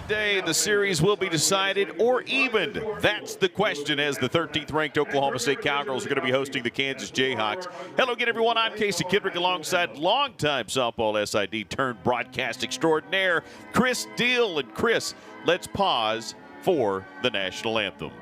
Today, the series will be decided or evened. That's the question, as the 13th ranked Oklahoma State Cowgirls are going to be hosting the Kansas Jayhawks. Hello again, everyone. I'm Casey Kidrick alongside longtime softball SID turned broadcast extraordinaire, Chris Deal. And Chris, let's pause for the national anthem.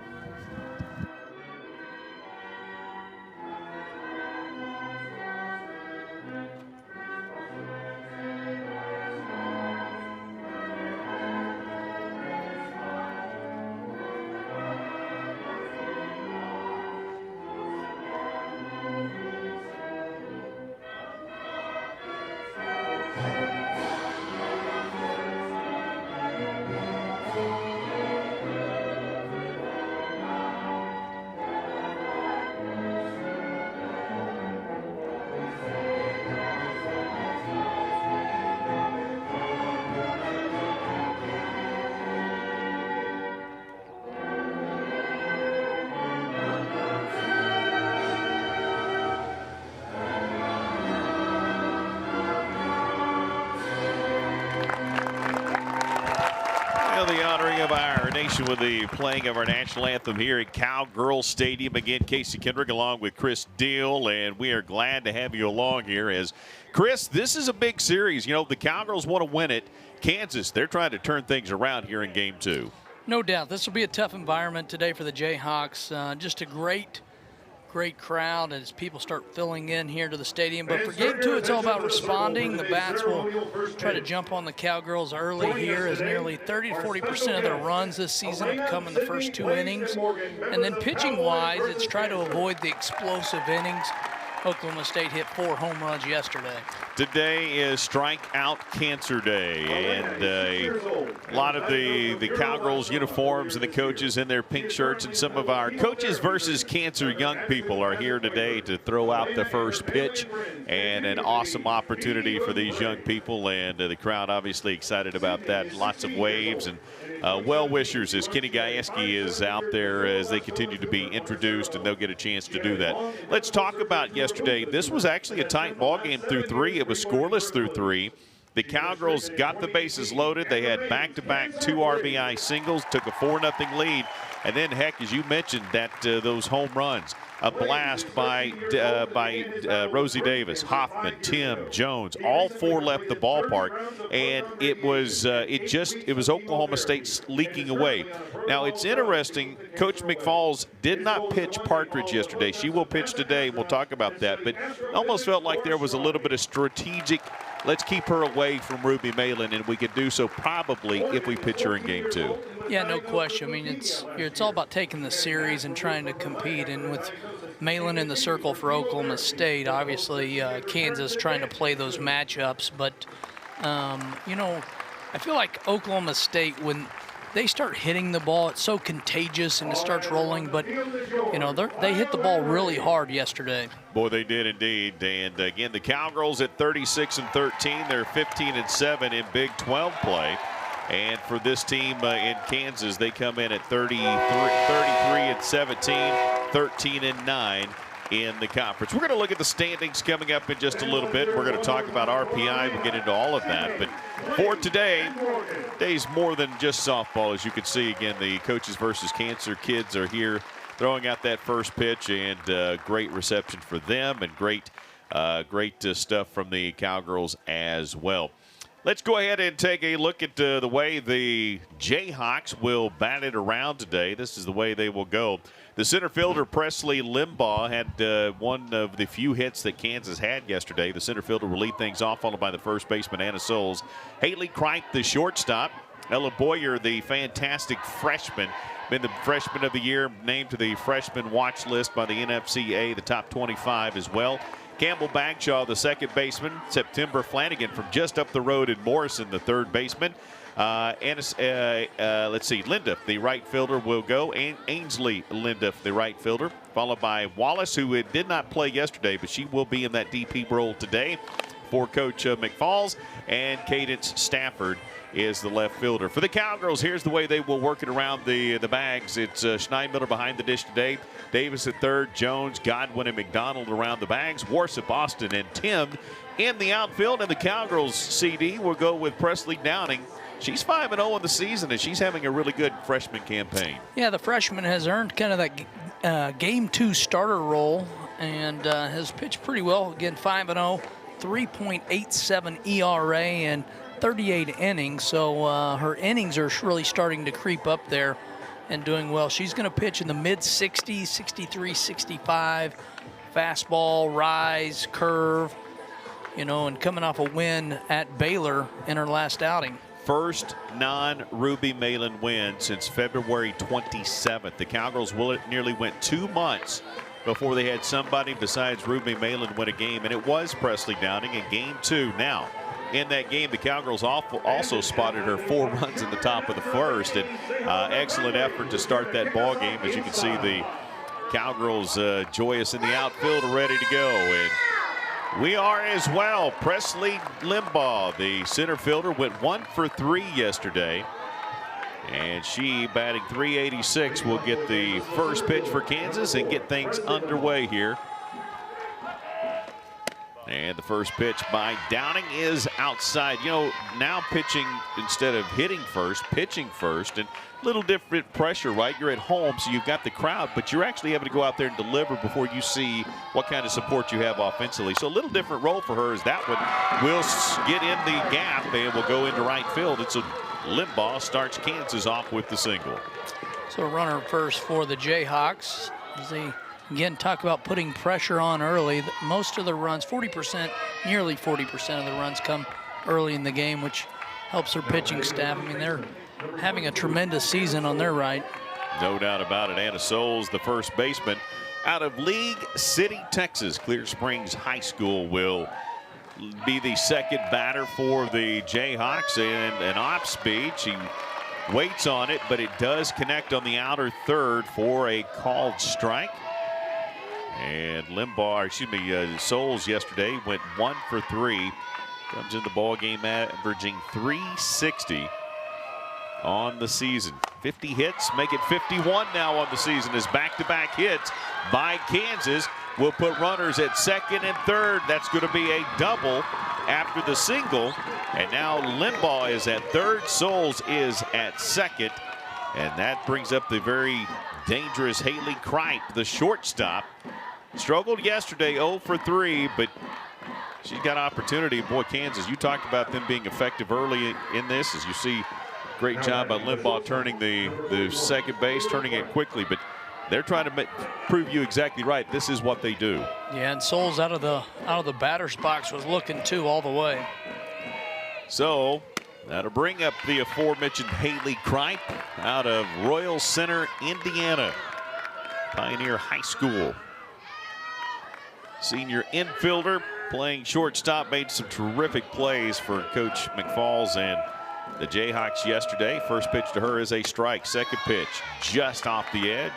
The honoring of our nation with the playing of our national anthem here at Cowgirl Stadium. Again, Casey Kendrick along with Chris Deal, and we are glad to have you along here. As Chris, this is a big series. You know, the Cowgirls want to win it. Kansas, they're trying to turn things around here in Game 2. No doubt. This will be a tough environment today for the Jayhawks. Just a great crowd as people start filling in here to the stadium. But for Game 2, it's all about responding. The Bats will try to jump on the Cowgirls early here, as nearly 30 to 40% of their runs this season have come in the first 2 innings. And then pitching-wise, it's try to avoid the explosive innings. Oklahoma State hit 4 home runs yesterday. Today is Strikeout Cancer Day, and a lot of the Cowgirls uniforms and the coaches in their pink shirts, and some of our Coaches versus Cancer young people are here today to throw out the first pitch, and an awesome opportunity for these young people, and the crowd obviously excited about that. Lots of waves and well-wishers as Kenny Gajewski is out there as they continue to be introduced, and they'll get a chance to do that. Let's talk about yesterday. This was actually a tight ball game through 3. It was scoreless through 3. The Cowgirls got the bases loaded. They had back-to-back 2 RBI singles, took a 4-0 lead, and then, heck, as you mentioned, those home runs. A blast by Rosie Davis, Hoffman, Tim, Jones. All 4 left the ballpark, and it was Oklahoma State leaking away. Now, it's interesting. Coach McFalls did not pitch Partridge yesterday. She will pitch today, and we'll talk about that. But almost felt like there was a little bit of strategic, let's keep her away from Ruby Malin, and we could do so probably if we pitch her in Game 2. Yeah, no question. I mean, it's all about taking the series and trying to compete. And with Malin in the circle for Oklahoma State, obviously Kansas trying to play those matchups. But, you know, I feel like Oklahoma State, when they start hitting the ball, it's so contagious and it starts rolling. But, you know, they hit the ball really hard yesterday. Boy, they did indeed. And, again, the Cowgirls at 36-13. They're 15-7 in Big 12 play. And for this team in Kansas, they come in at 33-17, 13-9 in the conference. We're going to look at the standings coming up in just a little bit. We're going to talk about RPI. We'll get into all of that. But for today, today's more than just softball. As you can see, again, the Coaches versus Cancer kids are here throwing out that first pitch, and great reception for them, and great stuff from the Cowgirls as well. Let's go ahead and take a look at the way the Jayhawks will bat it around today. This is the way they will go. The center fielder, Presley Limbaugh, had one of the few hits that Kansas had yesterday. The center fielder will lead things off, followed by the first baseman, Anna Souls. Haley Kripe, the shortstop. Ella Boyer, the fantastic freshman, been the freshman of the year, named to the freshman watch list by the NFCA, the top 25 as well. Campbell Bagshaw, the second baseman. September Flanagan from just up the road in Morrison, the third baseman. Let's see, Linduff, the right fielder, will go. Ainsley Linduff, the right fielder, followed by Wallace, who did not play yesterday, but she will be in that DP role today for Coach McFalls. And Cadence Stafford is the left fielder. For the Cowgirls, here's the way they will work it around the bags. It's Schneidmiller behind the dish today. Davis at third, Jones, Godwin, and McDonald around the bags. Warsip, Austin, and Tim in the outfield. And the Cowgirls CD will go with Presley Downing she's 5-0 on the season, and she's having a really good freshman campaign. Yeah, the freshman has earned kind of that Game 2 starter role and has pitched pretty well. Again, 5-0, 3.87 ERA and 38 innings. So her innings are really starting to creep up there and doing well. She's going to pitch in the mid-60s, 63, 65, fastball, rise, curve, and coming off a win at Baylor in her last outing. First non-Ruby Malin win since February 27th. The Cowgirls nearly went 2 months before they had somebody besides Ruby Malin win a game, and it was Presley Downing in Game 2. Now, in that game, the Cowgirls also spotted her 4 runs in the top of the first, and excellent effort to start that ball game. As you can see, the Cowgirls joyous in the outfield, ready to go. And we are as well. Presley Limbaugh, the center fielder, went 1 for 3 yesterday. And she, batting .386, will get the first pitch for Kansas and get things underway here. And the first pitch by Downing is outside. Now pitching instead of hitting first, pitching first, and a little different pressure, right? You're at home, so you've got the crowd, but you're actually having to go out there and deliver before you see what kind of support you have offensively. So a little different role for her as that one will get in the gap and will go into right field. And so Limbaugh starts Kansas off with the single. So a runner first for the Jayhawks. As they again talk about putting pressure on early. Most of the runs, 40%, nearly 40% of the runs come early in the game, which helps their pitching staff. I mean, they're having a tremendous season on their right. No doubt about it. Anna Souls, the first baseman out of League City, Texas. Clear Springs High School will be the second batter for the Jayhawks, and an off speed. She waits on it, but it does connect on the outer third for a called strike. And Souls yesterday went 1 for 3. Comes in the ball game averaging .360 on the season. 50 hits, make it 51 now on the season, as back-to-back hits by Kansas will put runners at second and third. That's going to be a double after the single. And now Limbaugh is at third, Souls is at second. And that brings up the very dangerous Haley Kripe, the shortstop. Struggled yesterday, 0 for 3, but she's got opportunity. Boy, Kansas, you talked about them being effective early in this. As you see, great job by Limbaugh turning the second base, turning it quickly. But they're trying to prove you exactly right. This is what they do. Yeah, and Souls out of the batter's box was looking too all the way. So that'll bring up the aforementioned Haley Kripe out of Royal Center, Indiana, Pioneer High School. Senior infielder, playing shortstop, made some terrific plays for Coach McFalls and the Jayhawks yesterday. First pitch to her is a strike. Second pitch just off the edge.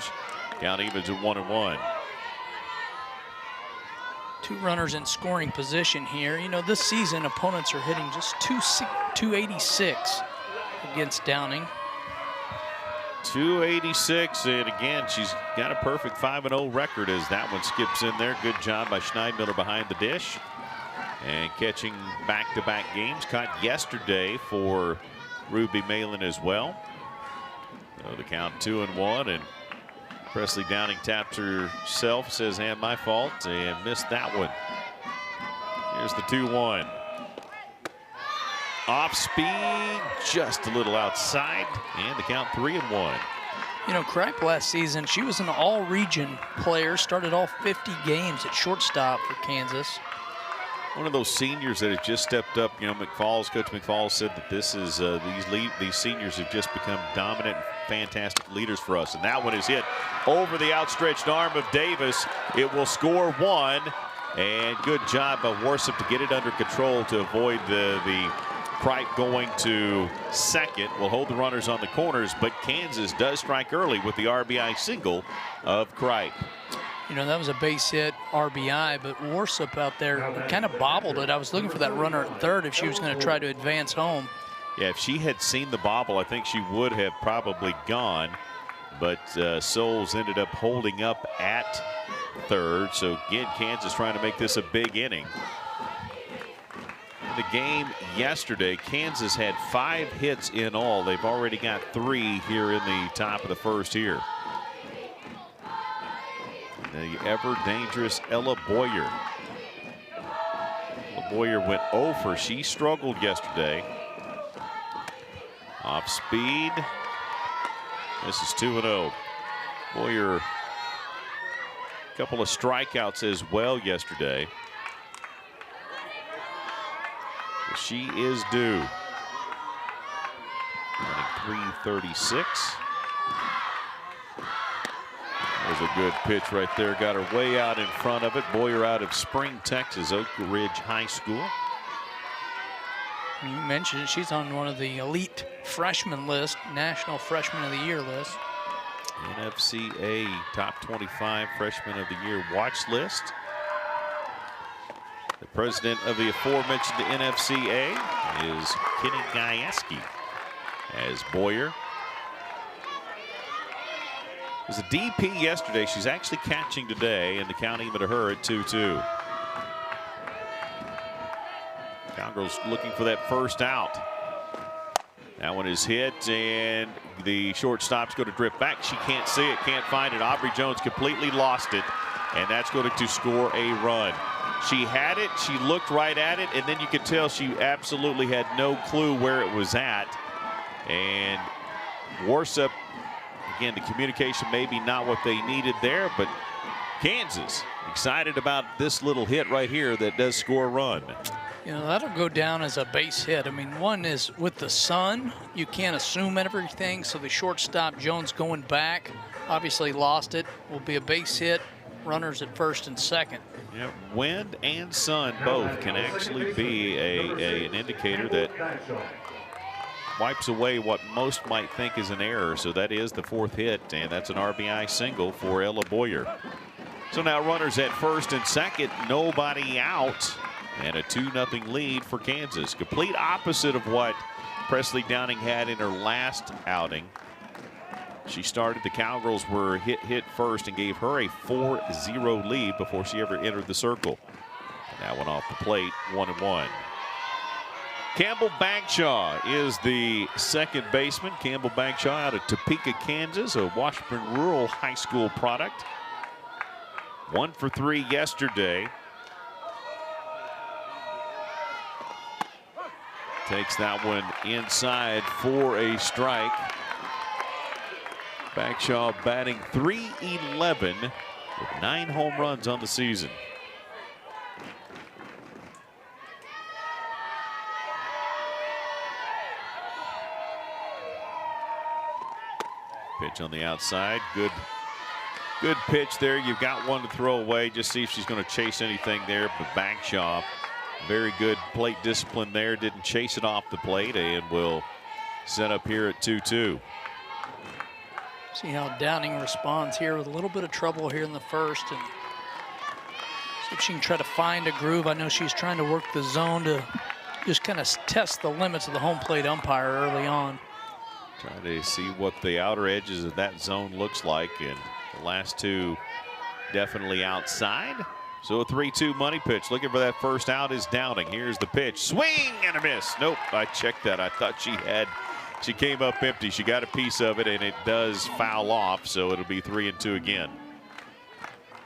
Count evens at 1-1. 2 runners in scoring position here. This season opponents are hitting just 286 against Downing. 286, and again, she's got a perfect 5-0 record as that one skips in there. Good job by Schneidmiller behind the dish. And catching back-to-back games, caught yesterday for Ruby Malin as well. So the count 2-1, and Presley Downing tapped herself, says, and my fault, and missed that one. Here's the 2-1. Off speed, just a little outside, and the count 3-1. Kripe last season, she was an all-region player, started all 50 games at shortstop for Kansas. One of those seniors that have just stepped up. Coach McFalls said that this is these seniors have just become dominant, fantastic leaders for us. And that one is hit over the outstretched arm of Davis. It will score 1, and good job by Worsup to get it under control to avoid the Kripe going to second. Will hold the runners on the corners, but Kansas does strike early with the RBI single of Kripe. That was a base hit RBI, but Worsup out there kind of bobbled it. I was looking for that runner at third if she was going to try to advance home. Yeah, if she had seen the bobble, I think she would have probably gone. But Souls ended up holding up at third. So again, Kansas trying to make this a big inning. the game yesterday, Kansas had 5 hits in all. They've already got 3 here in the top of the first here. The ever dangerous Ella Boyer. Ella Boyer went over. She struggled yesterday. Off speed. This is 2-0. Boyer, a couple of strikeouts as well yesterday. She is due. Running 336. There's a good pitch right there. Got her way out in front of it. Boyer out of Spring, Texas, Oak Ridge High School. You mentioned it, she's on one of the elite freshman list, National Freshman of the Year list. NFCA Top 25 Freshman of the Year watch list. The president of the aforementioned NFCA is Kenny Gajewski, as Boyer was a DP yesterday. She's actually catching today, and the count even to her at 2-2. Cowgirls looking for that first out. That one is hit, and the shortstop's going to drift back. She can't see it, can't find it. Aubrey Jones completely lost it, and that's going to score a run. She had it, she looked right at it, and then you could tell she absolutely had no clue where it was at. And Worsup, again, the communication maybe not what they needed there, but Kansas excited about this little hit right here that does score a run. You know, that'll go down as a base hit. I mean, one is with the sun, you can't assume everything, so the shortstop, Jones, going back, obviously lost it, will be a base hit, runners at first and second. Yeah, wind and sun both can actually be an indicator that wipes away what most might think is an error. So that is the 4th hit, and that's an RBI single for Ella Boyer. So now runners at first and second, nobody out, and a 2-0 lead for Kansas. Complete opposite of what Presley Downing had in her last outing. She started, the Cowgirls were hit first and gave her a 4-0 lead before she ever entered the circle. That one off the plate, 1-1. Campbell Bagshaw is the second baseman. Campbell Bagshaw out of Topeka, Kansas, a Washburn Rural High School product. 1 for 3 yesterday. Takes that one inside for a strike. Bagshaw batting .311 with 9 home runs on the season. Pitch on the outside. Good pitch there. You've got one to throw away. Just see if she's going to chase anything there. But Bagshaw, very good plate discipline there. Didn't chase it off the plate and will set up here at 2-2. See how Downing responds here with a little bit of trouble here in the first, and see if she can try to find a groove. I know she's trying to work the zone to just kind of test the limits of the home plate umpire early on. Trying to see what the outer edges of that zone looks like, and the last 2 definitely outside. So a 3-2 money pitch. Looking for that first out is Downing. Here's the pitch. Swing and a miss. Nope, I checked that. I thought she came up empty. She got a piece of it, and it does foul off, so it'll be 3-2 again.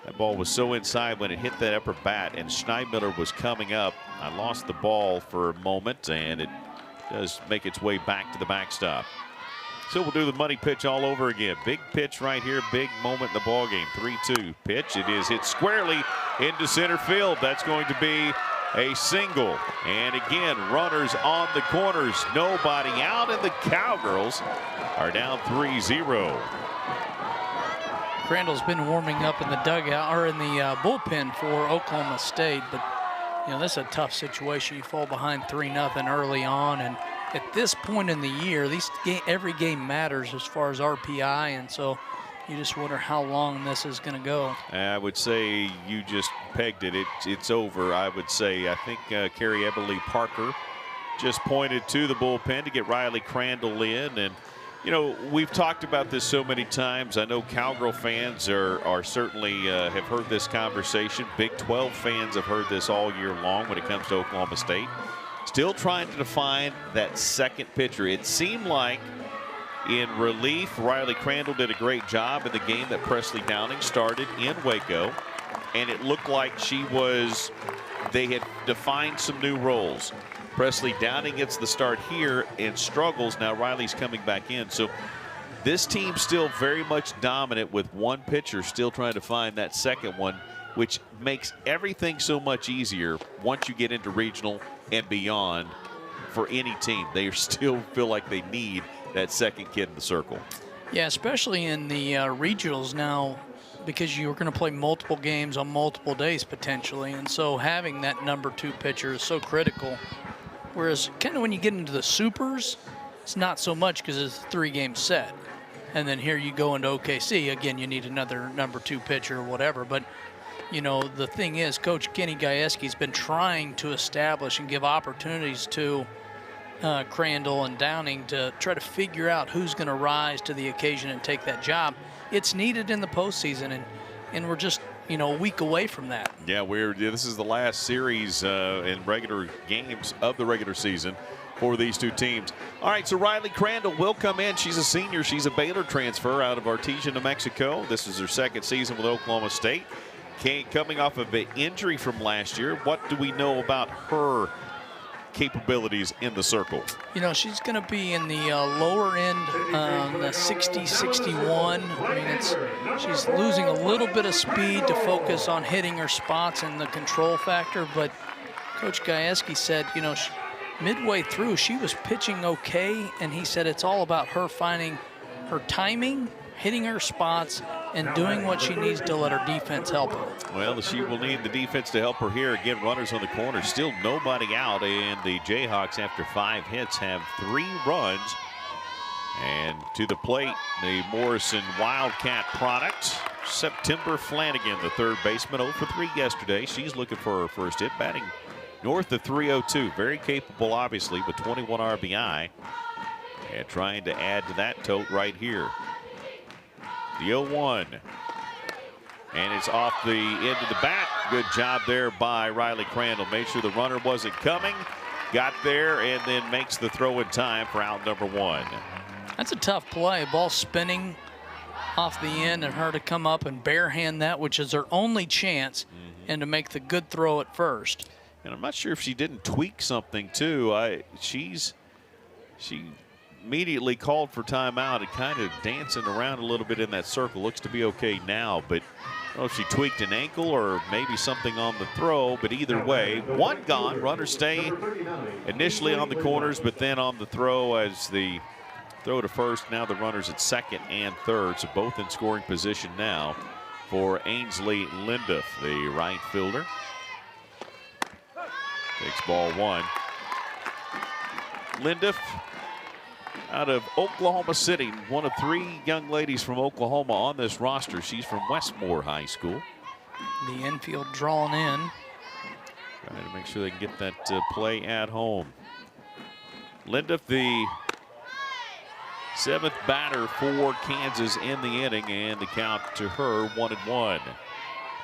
That ball was so inside when it hit that upper bat, and Schneidmiller was coming up. I lost the ball for a moment, and it does make its way back to the backstop. So we'll do the money pitch all over again. Big pitch right here, big moment in the ball game. 3-2 pitch. It is hit squarely into center field. That's going to be a single. And again, runners on the corners. Nobody out, and the Cowgirls are down 3-0. Crandall's been warming up in the dugout or in the bullpen for Oklahoma State, but you know, this is a tough situation. You fall behind 3-0 early on, and at this point in the year, every game matters as far as RPI, and so you just wonder how long this is going to go. I would say you just pegged it. It's over, I would say. I think Carrie Eberly Parker just pointed to the bullpen to get Riley Crandall in. And, you know, we've talked about this so many times. I know Cowgirl fans are certainly have heard this conversation. Big 12 fans have heard this all year long when it comes to Oklahoma State. still trying to define that second pitcher. It seemed like in relief, Riley Crandall did a great job in the game that Presley Downing started in Waco. And it looked like they had defined some new roles. Presley Downing gets the start here and struggles. Now Riley's coming back in. So this team's still very much dominant with one pitcher still trying to find that second one, which makes everything so much easier once you get into regional and beyond for any team. They still feel like they need that second kid in the circle. Yeah, especially in the regionals now, because you're going to play multiple games on multiple days potentially, and so having that number 2 pitcher is so critical. Whereas kind of when you get into the supers, it's not so much because it's a 3-game set. And then here you go into OKC, again, you need another number 2 pitcher or whatever. But, you know, the thing is, Coach Kenny Gajewski's been trying to establish and give opportunities to Crandall and Downing to try to figure out who's going to rise to the occasion and take that job. It's needed in the postseason, and we're just, you know, a week away from that. Yeah, this is the last series in regular games of the regular season for these two teams. All right, so Riley Crandall will come in. She's a senior. She's a Baylor transfer out of Artesia, New Mexico. This is her second season with Oklahoma State. Coming off of an injury from last year, what do we know about her capabilities in the circle? You know, she's going to be in the lower end, the 60-61. I mean, she's losing a little bit of speed to focus on hitting her spots and the control factor. But Coach Gajewski said, you know, midway through, she was pitching okay, and he said it's all about her finding her timing, hitting her spots, and doing what she needs to let her defense help her. Well, she will need the defense to help her here. Again, runners on the corner, still nobody out, and the Jayhawks, after 5 hits, have 3 runs. And to the plate, the Morrison Wildcat product, September Flanagan, the third baseman, 0 for 3 yesterday. She's looking for her first hit, batting north of 302. Very capable, obviously, with 21 RBI. And trying to add to that tote right here. The 0-1. And it's off the end of the bat. Good job there by Riley Crandall. Made sure the runner wasn't coming. Got there and then makes the throw in time for out number 1. That's a tough play. Ball spinning off the end and her to come up and barehand that, which is her only chance, and to make the good throw at first. And I'm not sure if she didn't tweak something too. She immediately called for timeout and kind of dancing around a little bit in that circle. Looks to be okay now, but I don't know if she tweaked an ankle or maybe something on the throw. But either way, 1 gone. Runners stay initially on the corners, but then on the throw as the throw to first. Now the runners at second and third, so both in scoring position now for Ainsley Linduff, the right fielder. Takes ball 1. Linduff out of Oklahoma City, one of 3 young ladies from Oklahoma on this roster. She's from Westmore High School. The infield drawn in. Trying to make sure they can get that play at home. Linduff, the 7th batter for Kansas in the inning, and the count to her 1-1.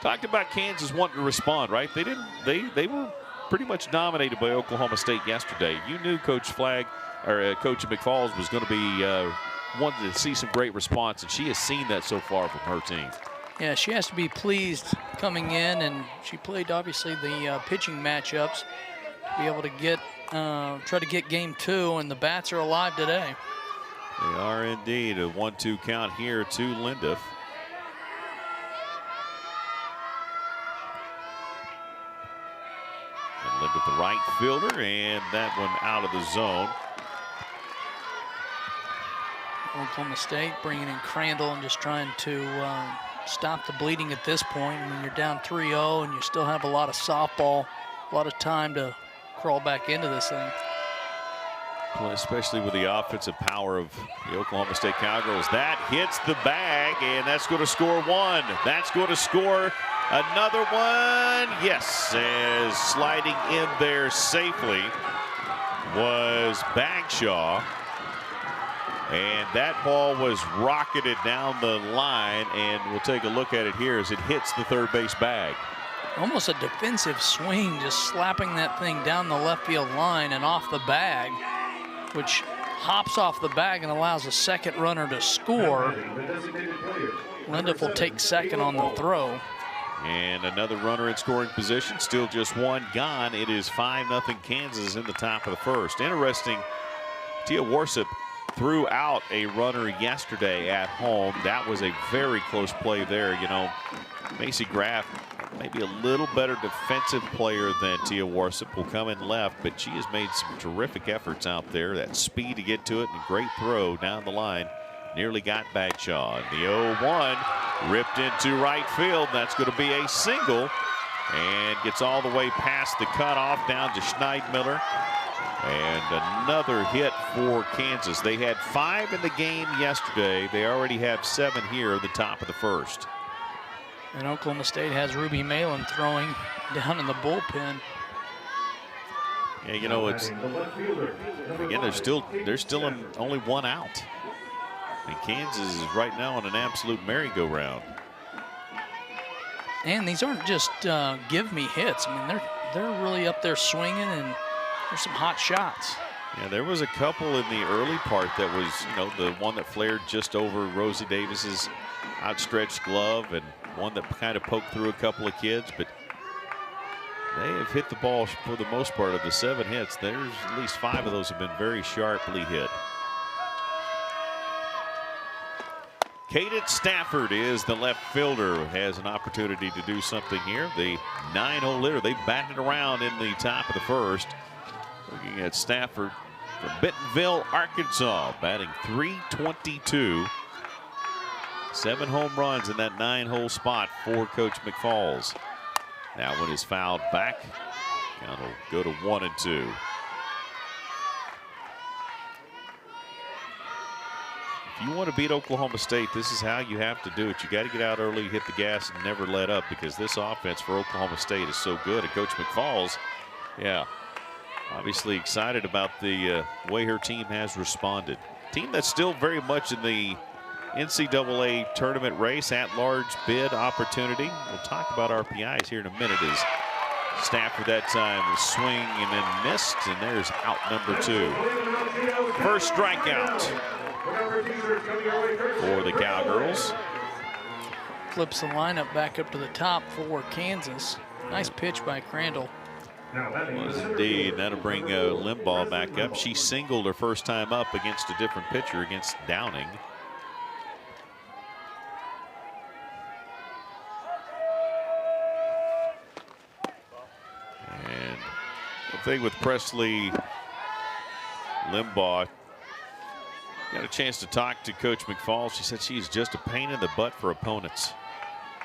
Talked about Kansas wanting to respond, right? They were pretty much dominated by Oklahoma State yesterday. You knew Coach Coach McFalls was going to be wanted to see some great response, and she has seen that so far from her team. Yeah, she has to be pleased coming in, and she played obviously the pitching matchups to be able to get try to get game 2, and the bats are alive today. They are indeed. A 1-2 count here to Linduff. And Linduff, the right fielder, and that one out of the zone. Oklahoma State bringing in Crandall and just trying to stop the bleeding at this point. When you're down 3-0 and you still have a lot of softball, a lot of time to crawl back into this thing. Especially with the offensive power of the Oklahoma State Cowgirls. That hits the bag, and that's going to score 1. That's going to score another one. Yes, as sliding in there safely was Bagshaw. And that ball was rocketed down the line, and we'll take a look at it here as it hits the third base bag. almost a defensive swing, just slapping that thing down the left field line and off the bag, which hops off the bag and allows a second runner to score. Linduff will take second on the throw. And another runner in scoring position, still just one gone. It is 5-0 Kansas in the top of the first. Interesting, Tia Warsip threw out a runner yesterday at home. That was a very close play there. You know, Macy Graff, maybe a little better defensive player than Tia Warsip, will come in left, but she has made some terrific efforts out there. That speed to get to it and great throw down the line. Nearly got Bagshaw. And the 0-1 ripped into right field. That's going to be a single and gets all the way past the cutoff down to Schneidmiller. And another hit for Kansas. They had 5 in the game yesterday. They already have 7 here at the top of the first. And Oklahoma State has Ruby Malin throwing down in the bullpen. Yeah, you know, it's again, there's still only one out. And Kansas is right now on an absolute merry-go-round. And these aren't just give me hits. I mean, they're really up there swinging, and there's some hot shots. Yeah, there was a couple in the early part that was, you know, the one that flared just over Rosie Davis's outstretched glove, and one that kind of poked through a couple of kids, but they have hit the ball for the most part. Of the 7 hits, there's at least 5 of those have been very sharply hit. Cadence Stafford is the left fielder, has an opportunity to do something here. The 9-hole hitter, they batted around in the top of the first. Looking at Stafford from Bentonville, Arkansas, batting .322. 7 home runs in that 9-hole spot for Coach McFalls. That one is fouled back. Count will go to 1-2. If you want to beat Oklahoma State, this is how you have to do it. You got to get out early, hit the gas, and never let up, because this offense for Oklahoma State is so good. And Coach McFalls, yeah, obviously excited about the way her team has responded. Team that's still very much in the NCAA tournament race, at-large bid opportunity. We'll talk about RPIs here in a minute as Stafford that time was swing and then missed, and there's out number 2. First strikeout for the Cowgirls. Flips the lineup back up to the top for Kansas. Nice pitch by Crandall. Was indeed. That'll bring Limbaugh back up. She singled her first time up against a different pitcher, against Downing. And the thing with Presley Limbaugh, got a chance to talk to Coach McFalls. She said she's just a pain in the butt for opponents.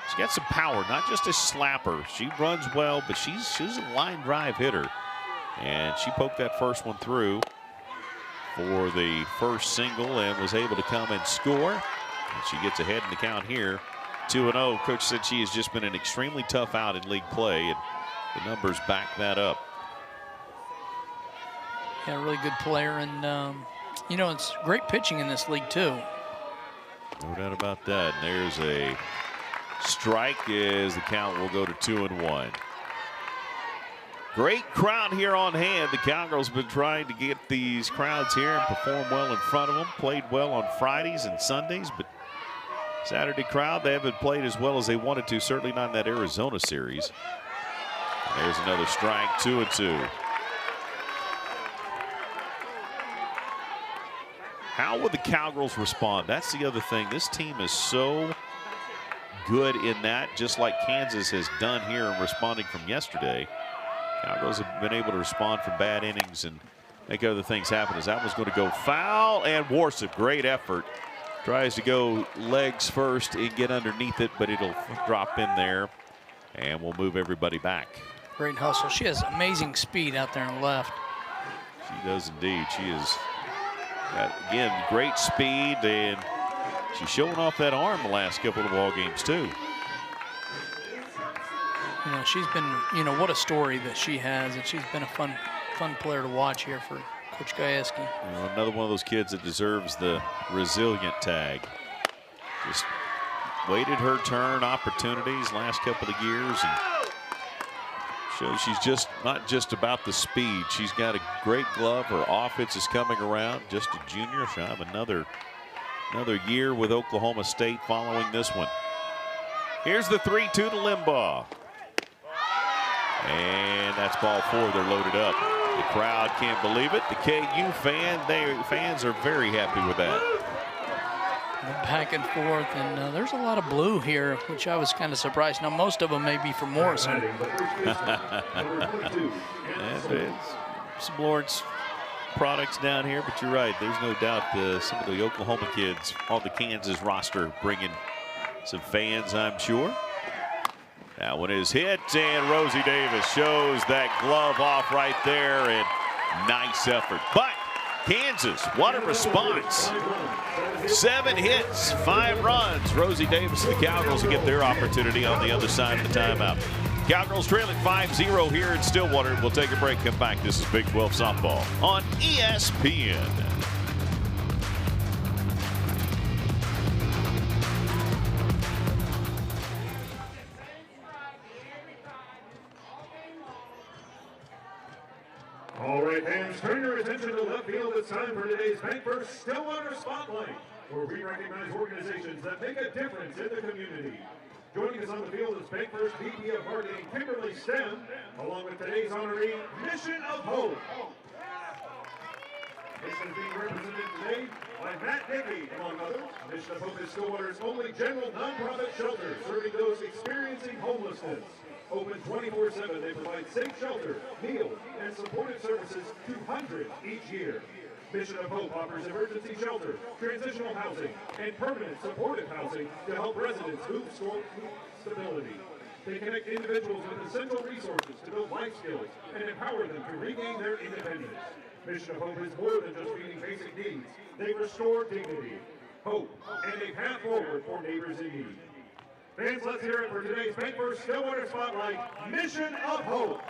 She's got some power, not just a slapper. She runs well, but she's a line drive hitter. And she poked that first one through for the first single and was able to come and score. And she gets ahead in the count here, 2-0. Coach said she has just been an extremely tough out in league play, and the numbers back that up. Yeah, really good player, and you know, it's great pitching in this league too. No doubt about that. And there's a strike as the count will go to 2-1. Great crowd here on hand. The Cowgirls have been trying to get these crowds here and perform well in front of them. Played well on Fridays and Sundays, but Saturday crowd, they haven't played as well as they wanted to, certainly not in that Arizona series. And there's another strike, 2-2. How will the Cowgirls respond? That's the other thing. This team is so good in that, just like Kansas has done here in responding from yesterday. Cowgirls have been able to respond from bad innings and make other things happen. As that one's going to go foul, and Warsip, great effort. Tries to go legs first and get underneath it, but it'll drop in there, and we'll move everybody back. Great hustle. She has amazing speed out there on the left. She does indeed. She is, again, great speed, and she's showing off that arm the last couple of ball games too. You know, she's been, you know, what a story that she has, and she's been a fun player to watch here for Coach Gajewski. You know, another one of those kids that deserves the resilient tag. Just waited her turn opportunities last couple of years and Shows she's just not just about the speed. She's got a great glove. Her offense is coming around. Just a junior. She'll have another year with Oklahoma State following this one. Here's the 3-2 to Limbaugh. And that's ball 4. They're loaded up. The crowd can't believe it. The KU fans are very happy with that. Back and forth, and there's a lot of blue here, which I was kind of surprised. Now, most of them may be from Morrison. There's some Lawrence products down here, but you're right. There's no doubt some of the Oklahoma kids on the Kansas roster bringing some fans, I'm sure. That one is hit, and Rosie Davis shows that glove off right there, and nice effort. But Kansas, what a response. 7 hits, 5 runs. Rosie Davis and the Cowgirls will get their opportunity on the other side of the timeout. Cowgirls trailing 5-0 here in Stillwater. We'll take a break, come back. This is Big 12 Softball on ESPN. All right, fans, turn your attention to left field. It's time for today's BankFirst Stillwater Spotlight, where we recognize organizations that make a difference in the community. Joining us on the field is BankFirst VP of Marketing Kimberly Stem, along with today's honoree, Mission of Hope. Mission is being represented today by Matt Dickey, among others. Mission of Hope is Stillwater's only general nonprofit shelter serving those experiencing homelessness. Open 24/7, they provide safe shelter, meals, and supportive services to hundreds each year. Mission of Hope offers emergency shelter, transitional housing, and permanent supportive housing to help residents move toward stability. They connect individuals with essential resources to build life skills and empower them to regain their independence. Mission of Hope is more than just meeting basic needs. They restore dignity, hope, and a path forward for neighbors in need. Fans, let's hear it for today's BankFirst Stillwater Spotlight, Mission of Hope.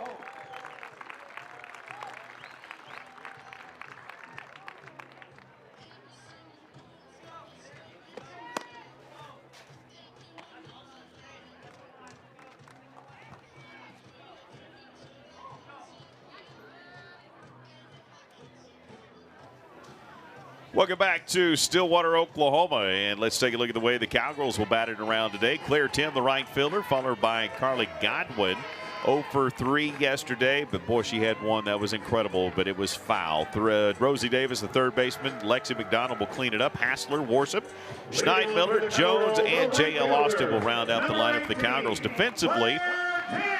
Welcome back to Stillwater, Oklahoma, and let's take a look at the way the Cowgirls will bat it around today. Claire Tim, the right fielder, followed by Carly Godwin. 0 for 3 yesterday, but boy, she had one that was incredible, but it was foul. Rosie Davis, the third baseman. Lexi McDonald will clean it up. Hassler, Warsop, Schneidmiller, Jones, and J.L. Austin will round out the lineup for the Cowgirls. Defensively,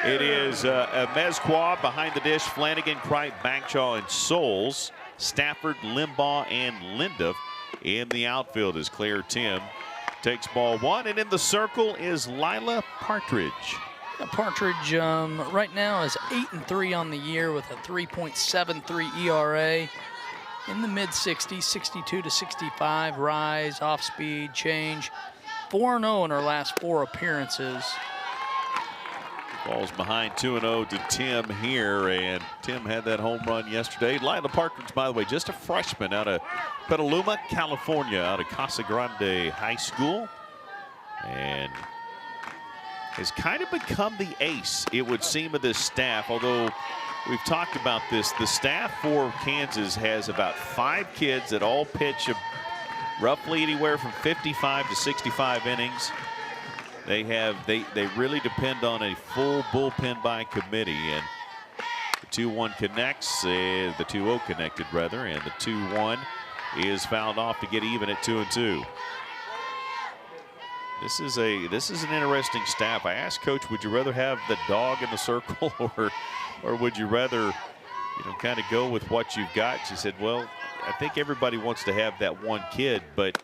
it is Mezquah behind the dish, Flanagan, Kripe, Bagshaw, and Souls. Stafford, Limbaugh, and Linduff in the outfield as Claire Tim takes ball 1. And in the circle is Lila Partridge. Partridge right now is 8-3 on the year with a 3.73 ERA. In the mid-60s, 62 to 65, rise, off-speed, change. 4-0 in her last 4 appearances. Falls behind 2-0 to Tim here, and Tim had that home run yesterday. Lila Partridge, by the way, just a freshman out of Petaluma, California, out of Casa Grande High School, and has kind of become the ace, it would seem, of this staff. Although we've talked about this, the staff for Kansas has about 5 kids that all pitch roughly anywhere from 55 to 65 innings. They really depend on a full bullpen by committee, and the 2-1 connects, the 2-0 connected rather, and the 2-1 is fouled off to get even at 2-2. This is an interesting staff. I asked Coach, would you rather have the dog in the circle, or would you rather, kind of go with what you've got? She said, well, I think everybody wants to have that one kid, but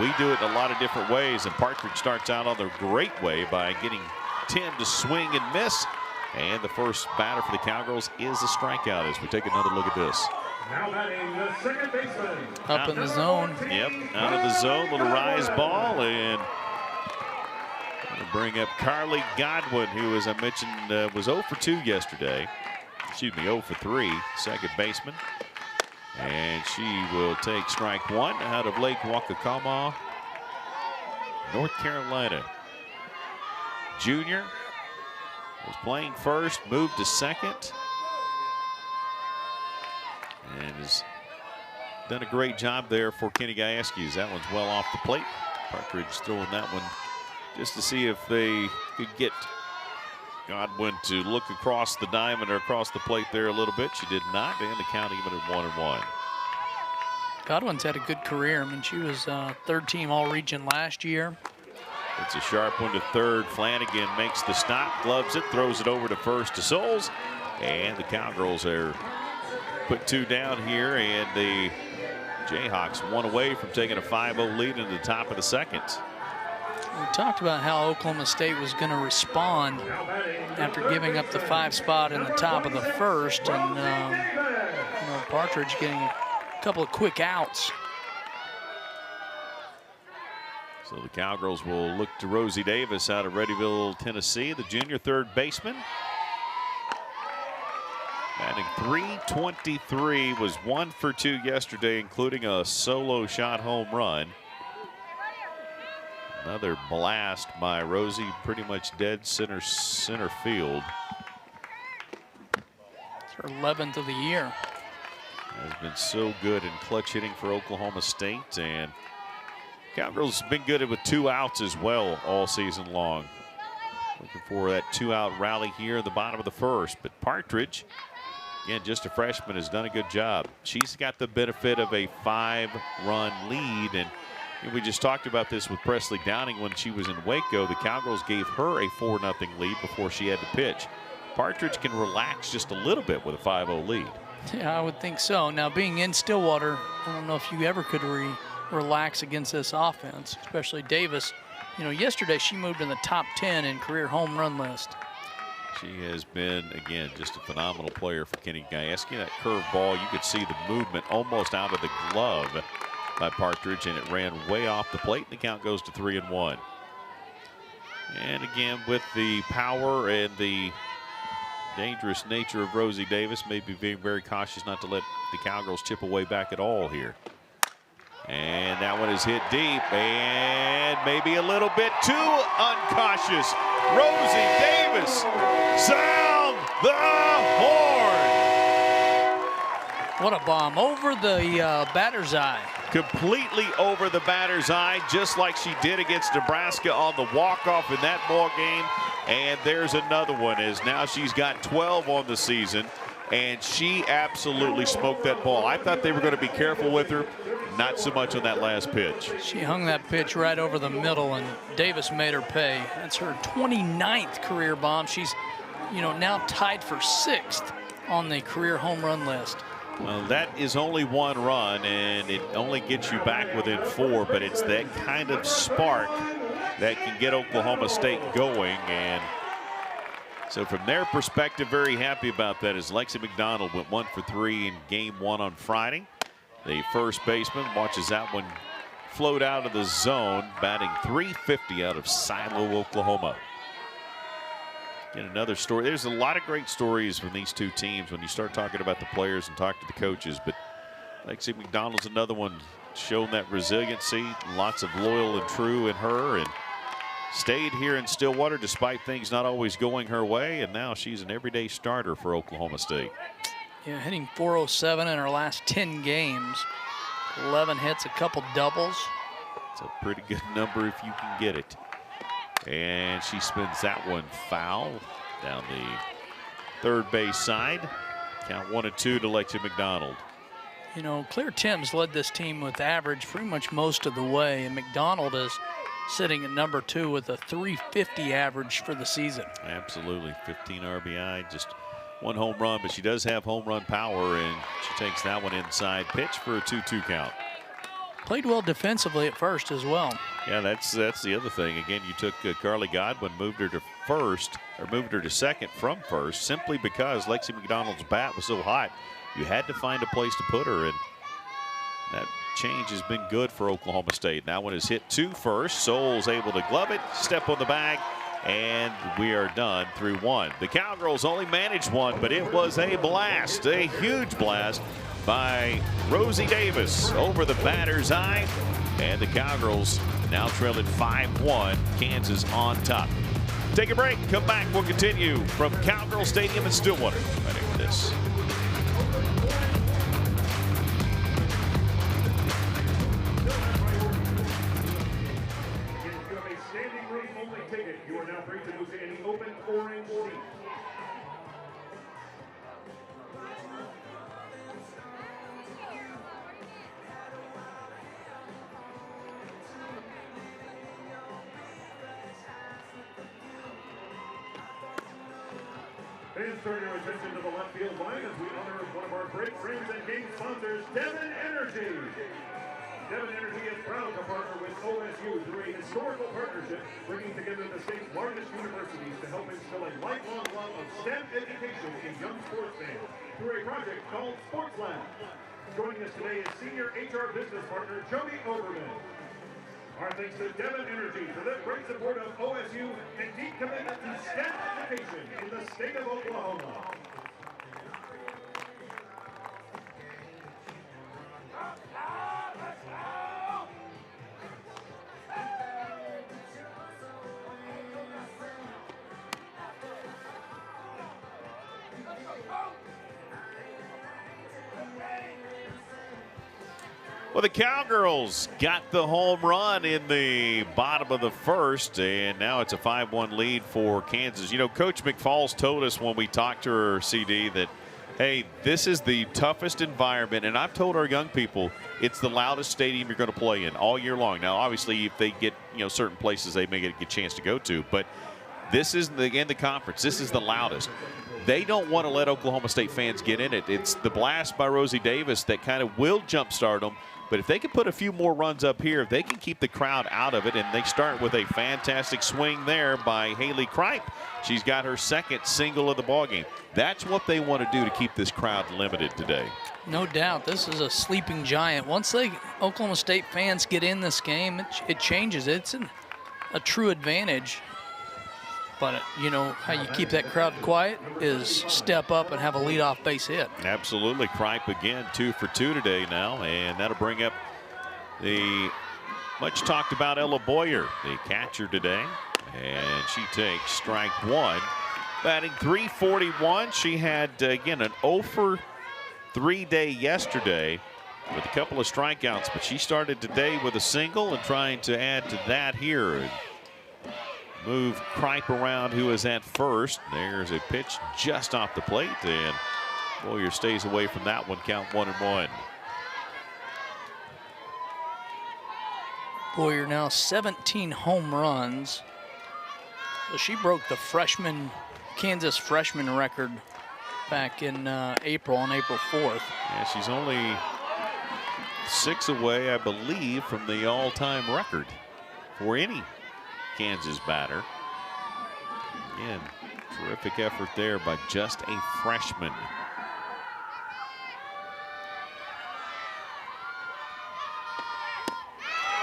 we do it in a lot of different ways, and Partridge starts out on the great way by getting Tim to swing and miss. And the first batter for the Cowgirls is a strikeout as we take another look at this. Now batting the second baseman. Up in the zone. Yep, out of the zone, little rise ball, and bring up Carly Godwin, who, as I mentioned, was 0 for 2 yesterday. Excuse me, 0 for 3, second baseman. And she will take strike 1 out of Lake Waccamaw, North Carolina. Junior, was playing first, moved to second, and has done a great job there for Kenny Gajewski. That one's well off the plate. Partridge throwing that one just to see if they could get Godwin to look across the diamond or across the plate there a little bit. She did not, and the count even at 1-1. Godwin's had a good career. I mean, she was third team All-Region last year. It's a sharp one to third. Flanagan makes the stop, gloves it, throws it over to first to Souls, and the Cowgirls are put 2 down here, and the Jayhawks 1 away from taking a 5-0 lead into the top of the second. We talked about how Oklahoma State was going to respond after giving up the 5 spot in the top of the first, and you know, Partridge getting a couple of quick outs. So the Cowgirls will look to Rosie Davis out of Readyville, Tennessee, the junior third baseman. Batting .323, was 1 for 2 yesterday, including a solo shot home run. Another blast by Rosie, pretty much dead center field. It's her 11th of the year. Has been so good in clutch hitting for Oklahoma State, and Cowgirls have been good with 2 outs as well all season long. Looking for that 2-out rally here in the bottom of the first, but Partridge, again, just a freshman, has done a good job. She's got the benefit of a 5-run lead, and we just talked about this with Presley Downing when she was in Waco. The Cowgirls gave her a 4-0 lead before she had to pitch. Partridge can relax just a little bit with a 5-0 lead. Yeah, I would think so. Now, being in Stillwater, I don't know if you ever could relax against this offense, especially Davis. You know, yesterday she moved in the top 10 in career home run list. She has been, again, just a phenomenal player for Kenny Gajewski. That curve ball, you could see the movement almost out of the glove by Partridge, and it ran way off the plate, and the count goes to 3-1. And again, with the power and the dangerous nature of Rosie Davis, maybe being very cautious not to let the Cowgirls chip away back at all here. And that one is hit deep, and maybe a little bit too uncautious. Rosie Davis, sound the horn. What a bomb over the batter's eye. Completely over the batter's eye, just like she did against Nebraska on the walk-off in that ball game. And there's another one, as now she's got 12 on the season, and she absolutely smoked that ball. I thought they were going to be careful with her. Not so much on that last pitch. She hung that pitch right over the middle, and Davis made her pay. That's her 29th career bomb. She's, you know, now tied for 6th on the career home run list. Well, that is only 1 run, and it only gets you back within 4, but it's that kind of spark that can get Oklahoma State going. And so from their perspective, very happy about that, as Lexi McDonald went 1 for 3 in game 1 on Friday. The first baseman watches that one float out of the zone, batting .350 out of Silo, Oklahoma. Again, another story. There's a lot of great stories from these two teams when you start talking about the players and talk to the coaches. But Lexi McDonald's another one, shown that resiliency, lots of loyal and true in her, and stayed here in Stillwater despite things not always going her way. And now she's an everyday starter for Oklahoma State. Yeah, hitting .407 in her last 10 games. 11 hits, a couple doubles. It's a pretty good number if you can get it. And she spins that one foul down the third base side. Count 1-2 to Lexi McDonald. You know, Claire Timms led this team with average pretty much most of the way, and McDonald is sitting at number 2 with a .350 average for the season. Absolutely, 15 RBI, just 1 home run, but she does have home run power, and she takes that one inside pitch for a 2-2 count. Played well defensively at first as well. Yeah, that's the other thing. Again, you took Carly Godwin, moved her to first, or moved her to second from first, simply because Lexi McDonald's bat was so hot. You had to find a place to put her, and that change has been good for Oklahoma State. That one is hit to first. Souls able to glove it, step on the bag, and we are done through 1. The Cowgirls only managed 1, but it was a blast, a huge blast by Rosie Davis over the batter's eye. And the Cowgirls now trailing 5-1, Kansas on top. Take a break. Come back. We'll continue from Cowgirl Stadium in Stillwater. Right after this. If you have a standing room only ticket, you are now free to move to any open orange seat. Fans, turn your attention to the left field line as we honor one of our great friends and game sponsors, Devon Energy. Devon Energy is proud to partner with OSU through a historical partnership, bringing together the state's largest universities to help instill a lifelong love of STEM education in young sports fans through a project called Sports Lab. Joining us today is senior HR business partner Jody Oberman. Our thanks to Devon Energy for their great support of OSU and deep commitment to STEM education in the state of Oklahoma. Well, the Cowgirls got the home run in the bottom of the first, and now it's a 5-1 lead for Kansas. You know, Coach McFalls told us when we talked to her, CD, that, hey, this is the toughest environment, and I've told our young people it's the loudest stadium you're going to play in all year long. Now, obviously, if they get, certain places they may get a good chance to go to, but this is, again, the conference. This is the loudest. They don't want to let Oklahoma State fans get in it. It's the blast by Rosie Davis that kind of will jumpstart them. But if they can put a few more runs up here, if they can keep the crowd out of it, and they start with a fantastic swing there by Haley Kripe. She's got her second single of the ballgame. That's what they want to do to keep this crowd limited today. No doubt. This is a sleeping giant. Once Oklahoma State fans get in this game, it changes. It's a true advantage. But how you keep that crowd quiet is step up and have a leadoff base hit. Absolutely. Kripe again, 2 for 2 today now, and that'll bring up the much talked about Ella Boyer, the catcher today, and she takes strike 1. Batting .341. She had again an 0 for 3 day yesterday with a couple of strikeouts, but she started today with a single and trying to add to that here. Move Kripe around, who is at first. There's a pitch just off the plate, and Boyer stays away from that one. Count 1-1. Boyer now 17 home runs. So she broke the Kansas freshman record back in April, on April 4th. Yeah, she's only 6 away, I believe, from the all-time record for any Kansas batter. Again, terrific effort there by just a freshman.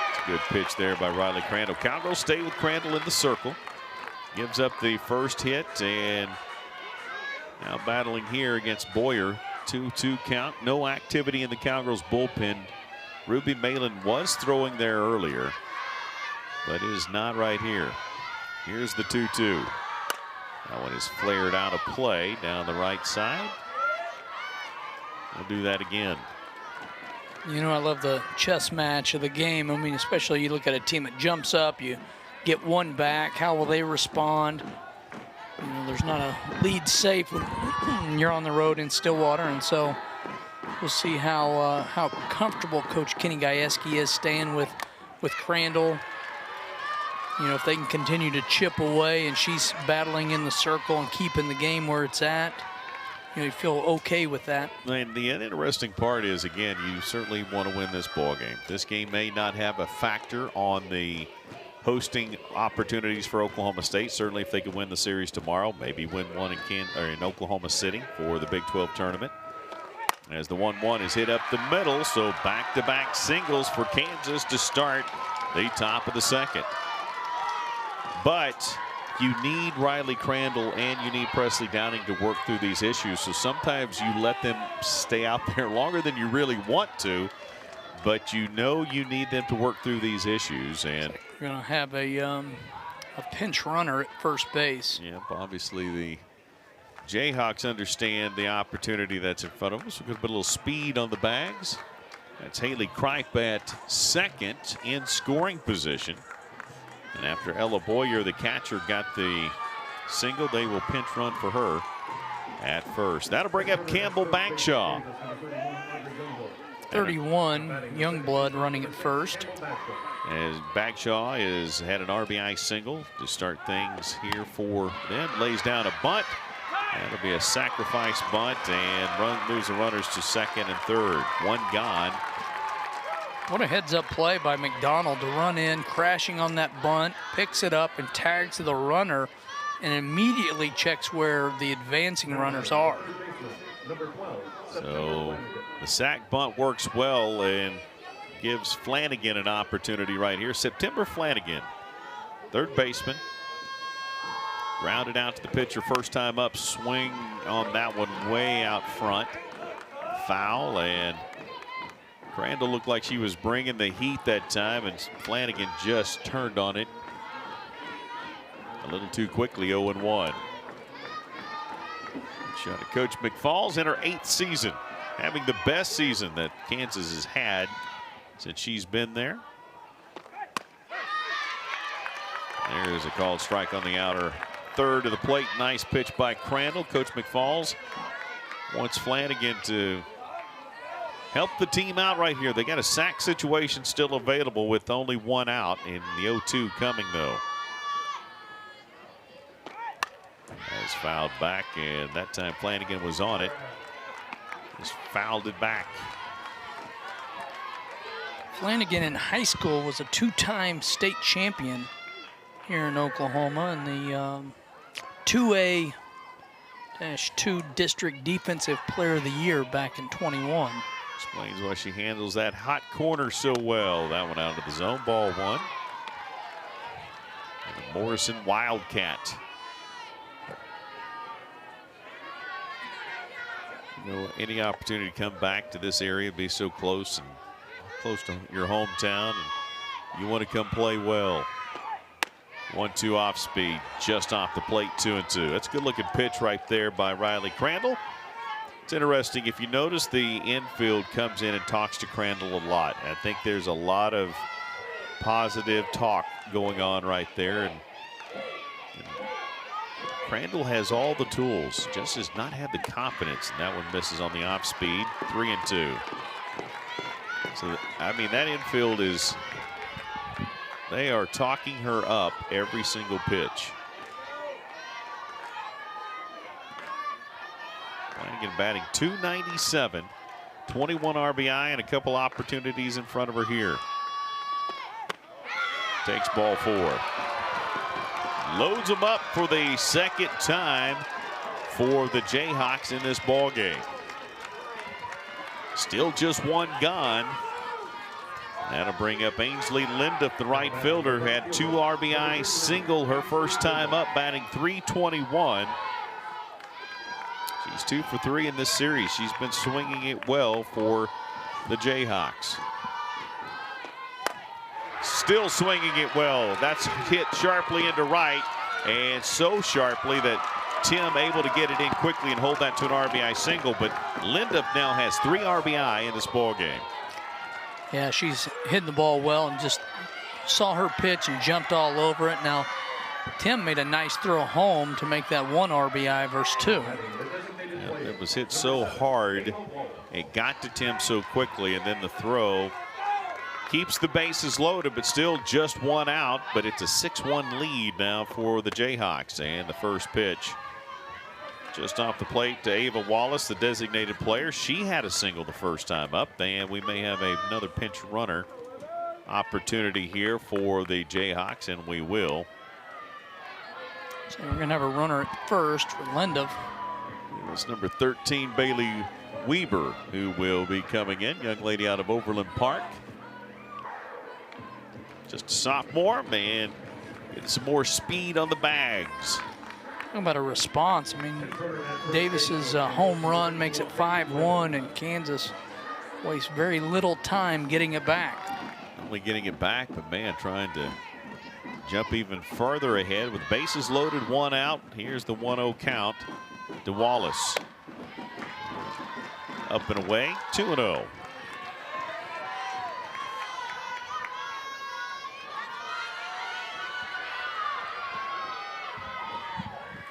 It's a good pitch there by Riley Crandall. Cowgirls stay with Crandall in the circle. Gives up the first hit, and now battling here against Boyer. 2-2 count. No activity in the Cowgirls bullpen. Ruby Malin was throwing there earlier, but is not right here. Here's the 2-2. That one is flared out of play down the right side. We'll do that again. I love the chess match of the game. I mean, especially you look at a team that jumps up, you get one back. How will they respond? There's not a lead safe when you're on the road in Stillwater, and so we'll see how comfortable Coach Kenny Gajewski is staying with Crandall. If they can continue to chip away and she's battling in the circle and keeping the game where it's at, you feel okay with that. And the interesting part is, again, you certainly want to win this ball game. This game may not have a factor on the hosting opportunities for Oklahoma State. Certainly if they could win the series tomorrow, maybe win one in Oklahoma City for the Big 12 tournament. As the 1-1 is hit up the middle, so back-to-back singles for Kansas to start the top of the second. But you need Riley Crandall and you need Presley Downing to work through these issues. So sometimes you let them stay out there longer than you really want to, but you need them to work through these issues. And we're going to have a a pinch runner at first base. Yep, obviously the Jayhawks understand the opportunity that's in front of them. So we're going to put a little speed on the bags. That's Haley Kripe at second in scoring position. And after Ella Boyer, the catcher, got the single, they will pinch run for her at first. That'll bring up Campbell Bagshaw. 31, Youngblood running at first. As Bagshaw has had an RBI single to start things here for them. Lays down a bunt. That'll be a sacrifice bunt and moves the runners to second and third. One gone. What a heads-up play by McDonald to run in, crashing on that bunt, picks it up and tags to the runner, and immediately checks where the advancing runners are. So the sac bunt works well and gives Flanagan an opportunity right here. September Flanagan, third baseman. Grounded out to the pitcher first time up. Swing on that one way out front. Foul, and Crandall looked like she was bringing the heat that time, and Flanagan just turned on it a little too quickly. 0-1. Shot at Coach McFalls in her 8th season, having the best season that Kansas has had since she's been there. There's a called strike on the outer third of the plate. Nice pitch by Crandall. Coach McFalls wants Flanagan to help the team out right here. They got a sack situation still available with only one out, in the 0-2 coming though. As fouled back, and that time Flanagan was on it. Just fouled it back. Flanagan in high school was a 2-time state champion here in Oklahoma in the 2A-2 District Defensive Player of the Year back in 21. Explains why she handles that hot corner so well. That one out of the zone, ball one. And a Morrison Wildcat. You know, any opportunity to come back to this area, be so close and close to your hometown, and you want to come play well. 1-2 off speed, just off the plate, 2-2. That's a good looking pitch right there by Riley Crandall. It's interesting, if you notice, the infield comes in and talks to Crandall a lot. I think there's a lot of positive talk going on right there, and Crandall has all the tools, just does not have the confidence, and that one misses on the off speed. 3-2. So I mean, that infield is, they are talking her up every single pitch. Flanagan batting .297, 21 RBI, and a couple opportunities in front of her here. Takes ball 4. Loads them up for the second time for the Jayhawks in this ball game. Still just one gone. That'll bring up Ainsley Lindup, the right fielder, had 2 RBI single her first time up, batting .321. She's 2 for 3 in this series. She's been swinging it well for the Jayhawks. Still swinging it well. That's hit sharply into right, and so sharply that Tim able to get it in quickly and hold that to an RBI single. But Lindup now has 3 RBI in this ball game. Yeah, she's hitting the ball well, and just saw her pitch and jumped all over it. Now, Tim made a nice throw home to make that 1 RBI versus 2. Yeah, it was hit so hard, it got to Tim so quickly, and then the throw keeps the bases loaded, but still just 1 out. But it's a 6-1 lead now for the Jayhawks. And the first pitch just off the plate to Ava Wallace, the designated player. She had a single the first time up, and we may have another pinch runner opportunity here for the Jayhawks, and we will. So we're going to have a runner at first for Lindup. It's number 13, Bailey Weber, who will be coming in. Young lady out of Overland Park. Just a sophomore, man. Getting some more speed on the bags. How about a response? I mean, Davis's home run makes it 5-1, and Kansas wastes very little time getting it back. Only getting it back, but man, trying to jump even further ahead with bases loaded, one out. Here's the 1-0 count to Wallace. Up and away, 2-0.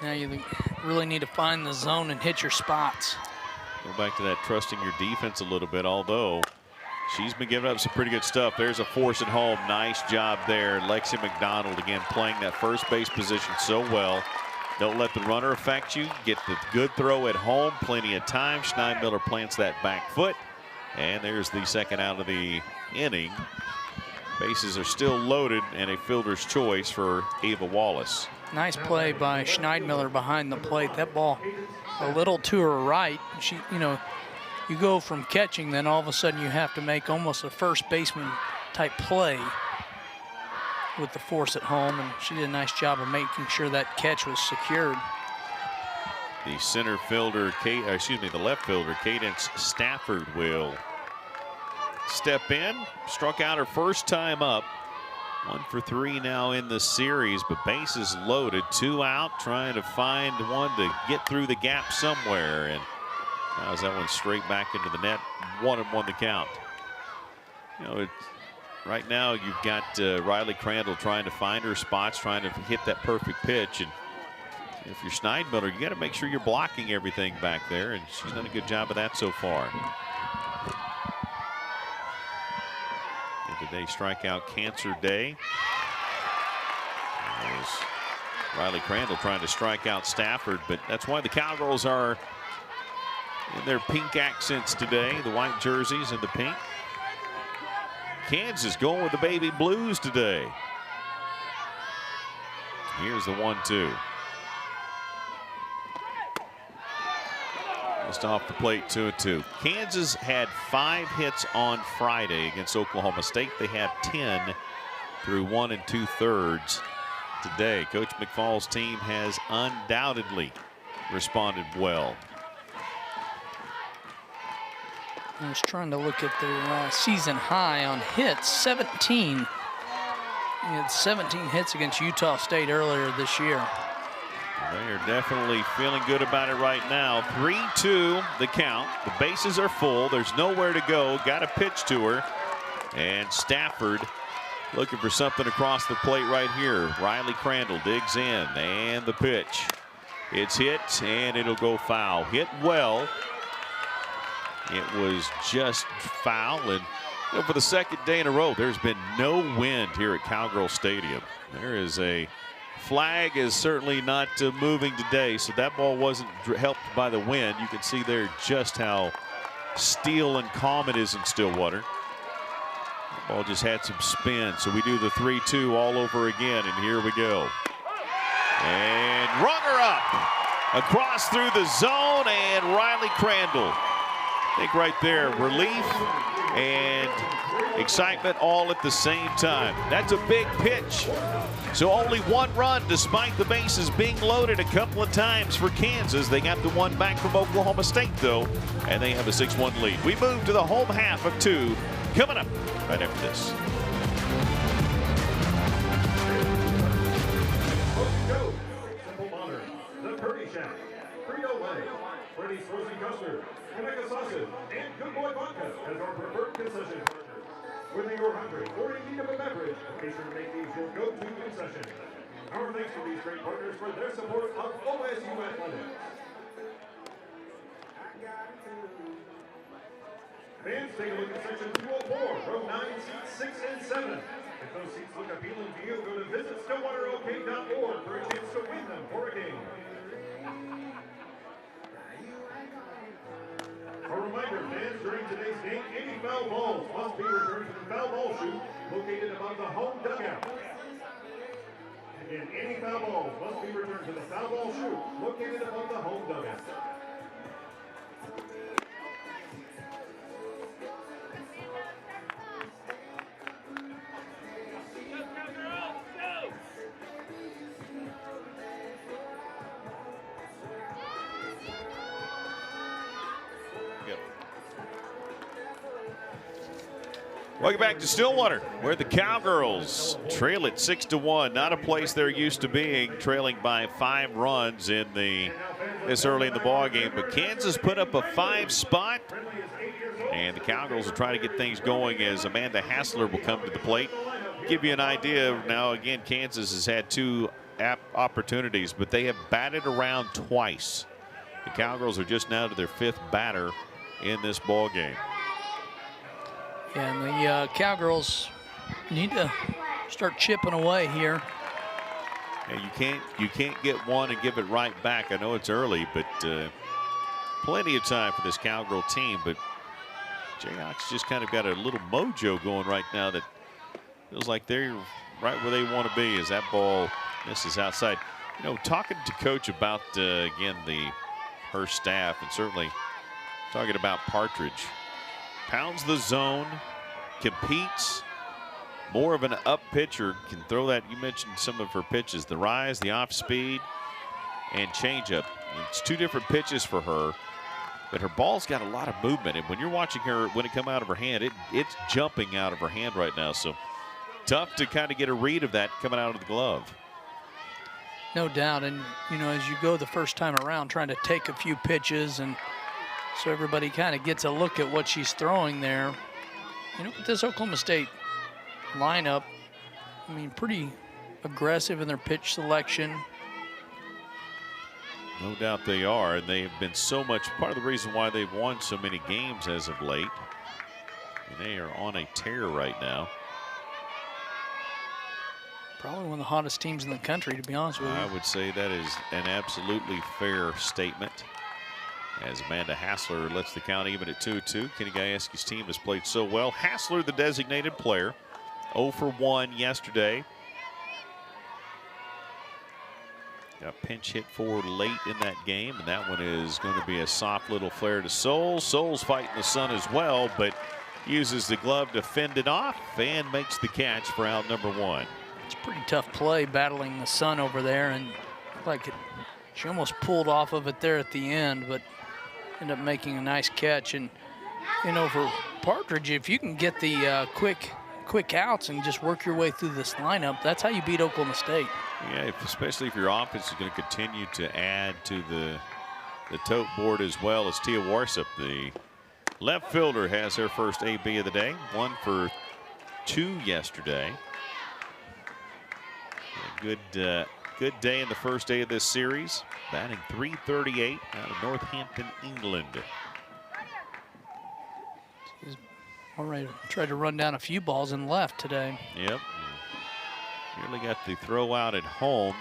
Now you really need to find the zone and hit your spots. Go back to that trusting your defense a little bit, although she's been giving up some pretty good stuff. There's a force at home. Nice job there. Lexi McDonald again playing that first base position so well. Don't let the runner affect you. Get the good throw at home. Plenty of time. Schneidmiller plants that back foot. And there's the second out of the inning. Bases are still loaded and a fielder's choice for Ava Wallace. Nice play by Schneidmiller behind the plate. That ball a little to her right. She, you go from catching, then all of a sudden you have to make almost a first baseman type play with the force at home, and she did a nice job of making sure that catch was secured. The center fielder, the left fielder, Cadence Stafford will step in. Struck out her first time up. 1 for 3 now in the series, but bases loaded, 2 out, trying to find one to get through the gap somewhere, and how's that one straight back into the net. 1-1 the count. Right now you've got Riley Crandall trying to find her spots, trying to hit that perfect pitch, and if you're Schneidmiller, you got to make sure you're blocking everything back there, and she's done a good job of that so far. Today, strikeout cancer day. There's Riley Crandall trying to strike out Stafford, but that's why the Cowgirls are in their pink accents today, the white jerseys and the pink. Kansas going with the baby blues today. Here's the 1-2. Just off the plate, 2-2. Kansas had 5 hits on Friday against Oklahoma State. They have 10 through 1 2/3 today. Coach McFall's team has undoubtedly responded well. I was trying to look at their season high on hits, 17. He had 17 hits against Utah State earlier this year. They are definitely feeling good about it right now. 3-2 the count. The bases are full. There's nowhere to go. Got a pitch to her. And Stafford looking for something across the plate right here. Riley Crandall digs in, and the pitch. It's hit, and it'll go foul. Hit well. It was just foul. And for the second day in a row, there's been no wind here at Cowgirl Stadium. There is a flag is certainly not moving today, so that ball wasn't helped by the wind. You can see there just how still and calm it is in Stillwater. The ball just had some spin, so we do the 3-2 all over again, and here we go. And rung her up across through the zone, and Riley Crandall. I think right there, relief and excitement all at the same time. That's a big pitch. So only 1 run despite the bases being loaded a couple of times for Kansas. They got the one back from Oklahoma State, though, and they have a 6-1 lead. We move to the home half of 2 coming up right after this. Simple Modern, The Purdy Shack, Frito-Lay, Freddy's Frozen Custard, Kaneka Sausage, and Good Boy Vodka as our preferred concession partners. Whether you're hungry or in need of a beverage, be sure to make these your go-to concession. Our thanks to these great partners for their support of OSU Athletics. Fans, take a look at section 204, row 9, seats 6 and 7. If those seats look appealing to you, go to visitstillwaterok.org for a chance to win them for a game. A reminder, fans, during today's game, any foul balls must be returned to the foul ball chute located above the home dugout. Again, any foul balls must be returned to the foul ball chute located above the home dugout. Welcome back to Stillwater, where the Cowgirls trail it 6-1. Not a place they're used to being, trailing by 5 runs in this early in the ball game. But Kansas put up a 5 spot, and the Cowgirls will try to get things going as Amanda Hassler will come to the plate. Give you an idea now. Again, Kansas has had 2 opportunities, but they have batted around twice. The Cowgirls are just now to their 5th batter in this ball game. Yeah, and the Cowgirls need to start chipping away here. Yeah, you can't get one and give it right back. I know it's early, but plenty of time for this Cowgirl team. But Jayhawks just kind of got a little mojo going right now that feels like they're right where they want to be as that ball misses outside. You know, talking to Coach about, again, her staff, and certainly talking about Partridge. Pounds the zone, competes, more of an up pitcher, can throw that. You mentioned some of her pitches, the rise, the off speed, and changeup. It's 2 different pitches for her, but her ball's got a lot of movement. And when you're watching her, when it come out of her hand, it's jumping out of her hand right now. So tough to kind of get a read of that coming out of the glove. No doubt, and you know, as you go the first time around, trying to take a few pitches, and so everybody kind of gets a look at what she's throwing there. You know, with this Oklahoma State lineup, I mean, pretty aggressive in their pitch selection. No doubt they are, and they have been so much part of the reason why they've won so many games as of late. And they are on a tear right now. Probably one of the hottest teams in the country, to be honest with you. I would say that is an absolutely fair statement. As Amanda Hassler lets the count even at 2-2. Kenny Gajewski's team has played so well. Hassler, the designated player, 0 for 1 yesterday. Got pinch hit for late in that game, and that one is going to be a soft little flare to Souls. Souls fighting the sun as well, but uses the glove to fend it off and makes the catch for out number 1. It's a pretty tough play battling the sun over there, and like she almost pulled off of it there at the end, but ended up making a nice catch. And you know, for Partridge, if you can get the quick outs and just work your way through this lineup, that's how you beat Oklahoma State. Yeah, especially if your offense is going to continue to add to the tote board as well. As Tia Warsup, the left fielder, has her first AB of the day. 1 for 2 yesterday. Good day in the first day of this series. Batting .338 out of Northampton, England. She's all right. Tried to run down a few balls and left today. Yep. Nearly got the throw out at home.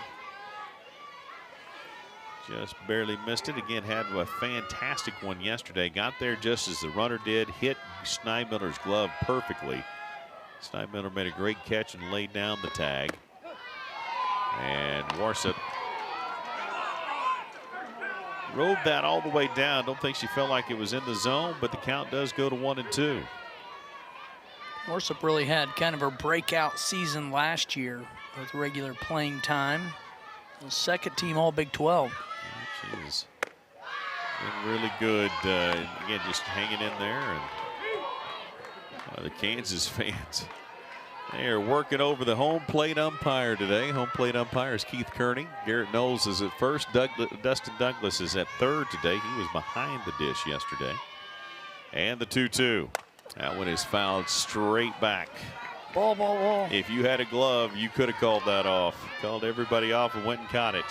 Just barely missed it. Again, had a fantastic one yesterday. Got there just as the runner did. Hit Schneidmiller's glove perfectly. Schneidmiller made a great catch and laid down the tag. And Warsup rode that all the way down. Don't think she felt like it was in the zone, but the count does go to 1-2. Warsup really had kind of her breakout season last year with regular playing time. The second team all Big 12. She's been really good. Again, just hanging in there. And the Kansas fans, they are working over the home plate umpire today. Home plate umpire is Keith Kearney. Garrett Knowles is at first. Dustin Douglas is at third today. He was behind the dish yesterday. And the 2-2. That one is fouled straight back. Ball. If you had a glove, you could have called that off. Called everybody off and went and caught it.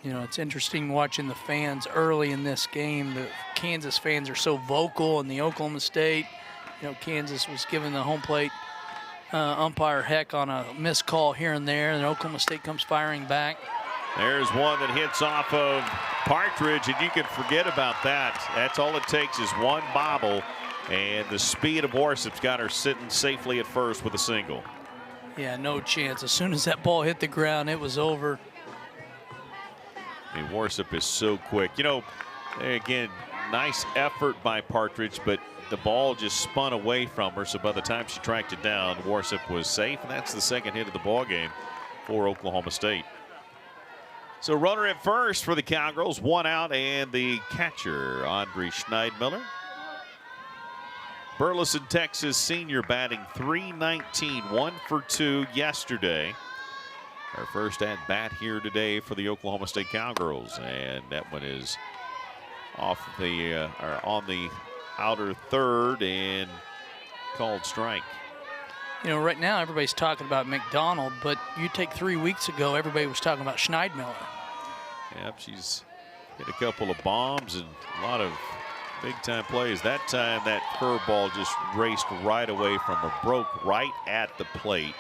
You know, it's interesting watching the fans early in this game. The Kansas fans are so vocal, and the Oklahoma State, you know, Kansas was giving the home plate umpire heck on a missed call here and there, and Oklahoma State comes firing back. There's one that hits off of Partridge, and you can forget about that. That's all it takes is one bobble, and the speed of Warsup's got her sitting safely at first with a single. Yeah, no chance. As soon as that ball hit the ground, it was over. I mean, Warsup is so quick. You know, again, nice effort by Partridge, but the ball just spun away from her, so by the time she tracked it down, Warsup was safe, and that's the second hit of the ball game for Oklahoma State. So runner at first for the Cowgirls, 1 out, and the catcher, Audrey Schneidmiller. Burleson, Texas senior batting .319, 1 for 2 yesterday. Our first at bat here today for the Oklahoma State Cowgirls, and that one is off the or on the outer third and called strike. You know, right now everybody's talking about McDonald, but you take 3 weeks ago, everybody was talking about Schneidmiller. Yep, she's hit a couple of bombs and a lot of big-time plays. That time, that curveball just raced right away from her, broke right at the plate.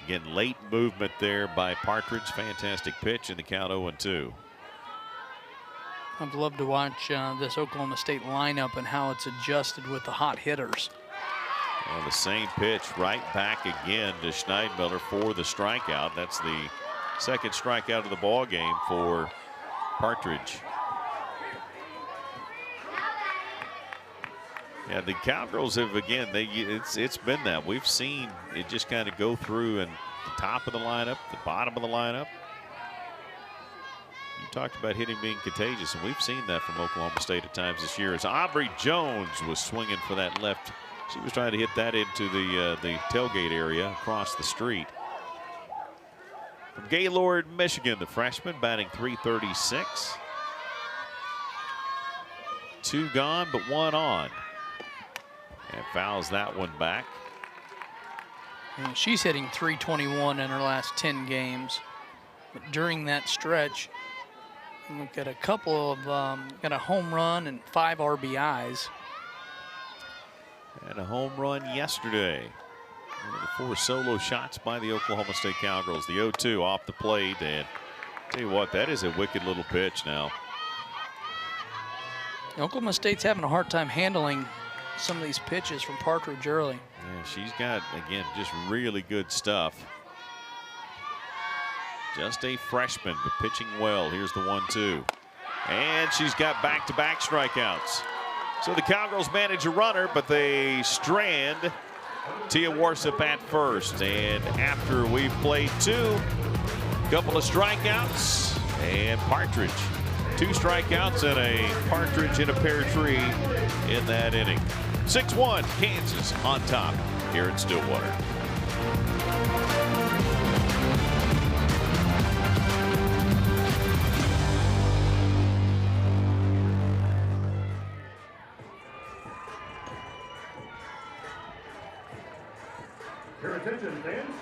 Again, late movement there by Partridge. Fantastic pitch, in the count 0-2. I'd love to watch this Oklahoma State lineup and how it's adjusted with the hot hitters. Well, the same pitch right back again to Schneidmiller for the strikeout. That's the second strikeout of the ball game for Partridge. Yeah, the Cowgirls have, again, it's been that. We've seen it just kind of go through, and the top of the lineup, the bottom of the lineup. You talked about hitting being contagious, and we've seen that from Oklahoma State at times this year. As Aubrey Jones was swinging for that left, she was trying to hit that into the tailgate area across the street. From Gaylord, Michigan, the freshman batting .336. 2 gone, but 1 on. And fouls that one back. And she's hitting .321 in her last 10 games. But during that stretch, we've got a couple of, got a home run and 5 RBIs. And a home run yesterday. One of the 4 solo shots by the Oklahoma State Cowgirls. The 0-2 off the plate. And tell you what, that is a wicked little pitch now. Oklahoma State's having a hard time handling some of these pitches from Partridge early. Yeah, she's got, again, just really good stuff. Just a freshman, but pitching well. Here's the 1-2. And she's got back-to-back strikeouts. So the Cowgirls manage a runner, but they strand Tia Warsop at first. And after we've played 2, a couple of strikeouts, and Partridge. 2 strikeouts and a partridge in a pear tree in that inning. 6-1, Kansas on top here in Stillwater. Your attention, fans.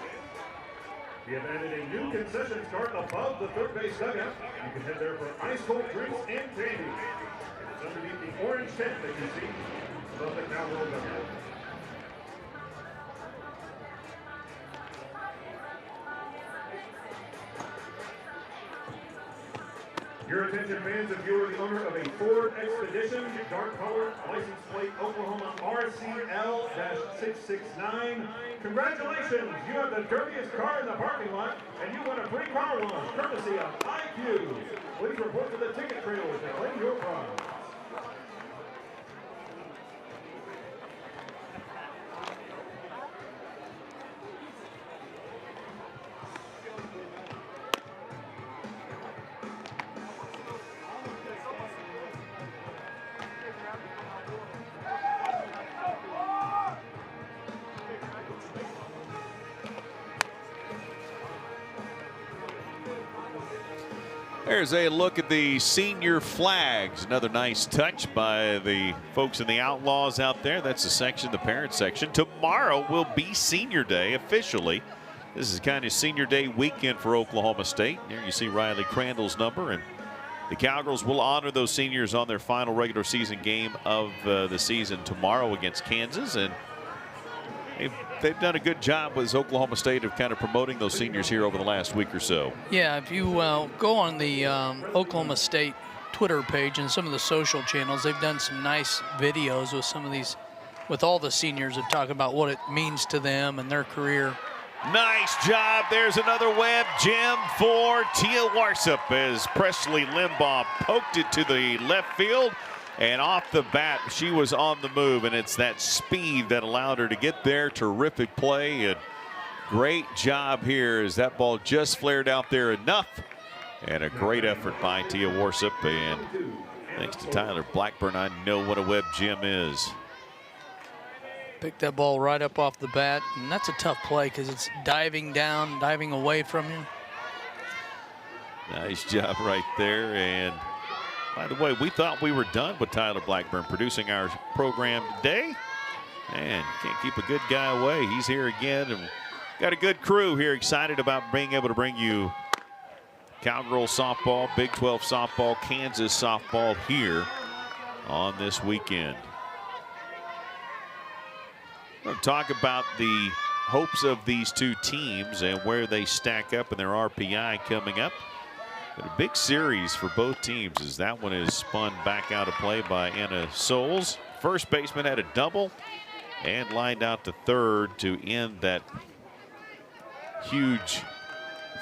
We have added a new concession cart above the third base dugout. You can head there for ice cold drinks and candy. It's underneath the orange tent that you see above the Cowgirl dugout. Your attention, fans, if you are the owner of a Ford Expedition, dark color, license plate Oklahoma RCL-669, congratulations! You have the dirtiest car in the parking lot, and you won a free car wash, courtesy of IQ. Please report to the ticket trailers to claim your prize. There's a look at the senior flags. Another nice touch by the folks in the Outlaws out there. That's the section, the parent section. Tomorrow will be senior day officially. This is kind of senior day weekend for Oklahoma State. There you see Riley Crandall's number, and the Cowgirls will honor those seniors on their final regular season game of the season tomorrow against Kansas. And they've done a good job with Oklahoma State of kind of promoting those seniors here over the last week or so. Yeah, if you go on the Oklahoma State Twitter page and some of the social channels, they've done some nice videos with some of these, with all the seniors, of talking about what it means to them and their career. Nice job. There's another web gem for Tia Warsop as Presley Limbaugh poked it to the left field. And off the bat, she was on the move, and it's that speed that allowed her to get there. Terrific play, and great job here as that ball just flared out there enough. And a great effort by Tia Warsop. And thanks to Tyler Blackburn, I know what a web gem is. Picked that ball right up off the bat, and that's a tough play because it's diving down, diving away from you. Nice job right there. And by the way, we thought we were done with Tyler Blackburn producing our program today. And can't keep a good guy away. He's here again, and got a good crew here excited about being able to bring you Cowgirls softball, Big 12 softball, Kansas softball here on this weekend. We're going to talk about the hopes of these two teams and where they stack up in their RPI coming up. But a big series for both teams as that one is spun back out of play by Anna Souls. First baseman had a double and lined out to third to end that huge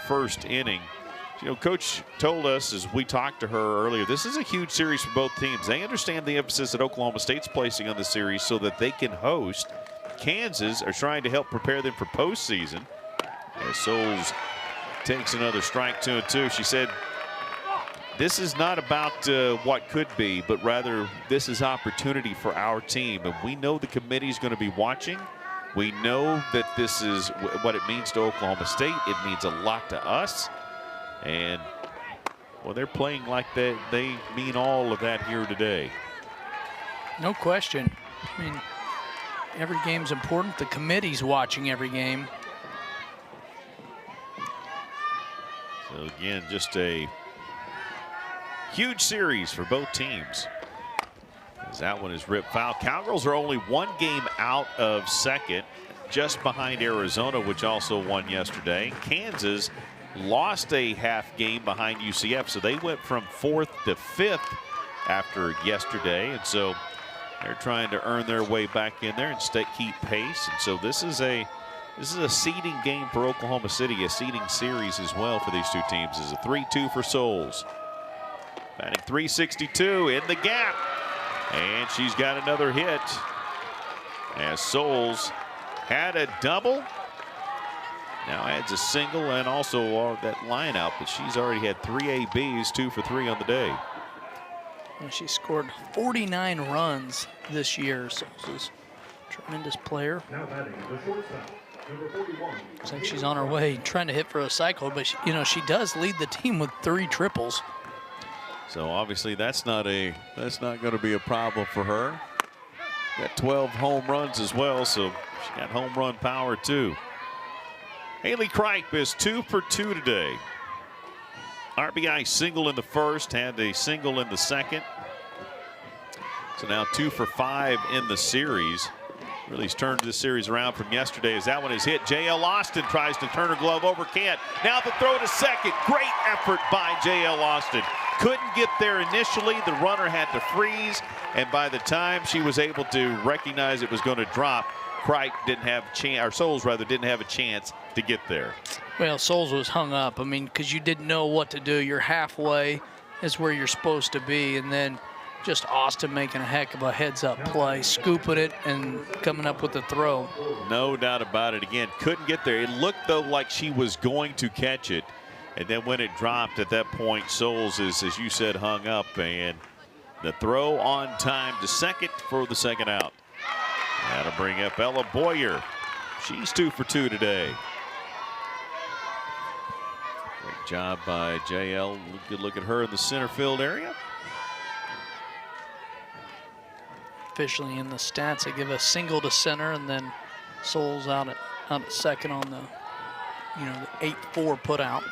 first inning. You know, Coach told us as we talked to her earlier, this is a huge series for both teams. They understand the emphasis that Oklahoma State's placing on the series so that they can host. Kansas are trying to help prepare them for postseason. As Souls takes another strike, 2-2. She said, this is not about what could be, but rather this is opportunity for our team. And we know the committee is going to be watching. We know that this is what it means to Oklahoma State. It means a lot to us. And, well, they're playing like they mean all of that here today. No question. I mean, every game's important. The committee's watching every game. So, again, just a huge series for both teams. As that one is ripped foul. Cowgirls are only one game out of second, just behind Arizona, which also won yesterday. Kansas lost a half game behind UCF, so they went from 4th to 5th after yesterday, and so they're trying to earn their way back in there and keep pace. And so this is a seeding game for Oklahoma City, a seeding series as well for these two teams. This is a 3-2 for Souls. Batting .362 in the gap, and she's got another hit as Souls had a double. Now adds a single and also that line out, but she's already had 3 ABs, 2 for 3 on the day. And she scored 49 runs this year, so she's a tremendous player. Now batting the shortstop, number 41. Looks like she's on her way, trying to hit for a cycle, but she, you know, she does lead the team with 3 triples. So obviously that's not going to be a problem for her. Got 12 home runs as well, so she got home run power too. Haley Kripe is 2 for 2 today. RBI single in the first, had a single in the second. So now 2 for 5 in the series. Really has turned this series around from yesterday as that one is hit. JL Austin tries to turn her glove over, can't. Now the throw to second. Great effort by JL Austin. Couldn't get there initially. The runner had to freeze, and by the time she was able to recognize it was going to drop, Kripe didn't have a chance, or Souls rather, didn't have a chance to get there. Well, Souls was hung up. I mean, because you didn't know what to do. You're halfway is where you're supposed to be, and then just Austin making a heck of a heads-up play, scooping it and coming up with the throw. No doubt about it. Again, couldn't get there. It looked, though, like she was going to catch it. And then when it dropped at that point, Souls is, as you said, hung up. And the throw on time to second for the second out. That'll bring up Ella Boyer. She's 2 for 2 today. Great job by JL. Good look at her in the center field area. Officially in the stats, they give a single to center, and then Souls out at second on the, you know, the 8-4 put out.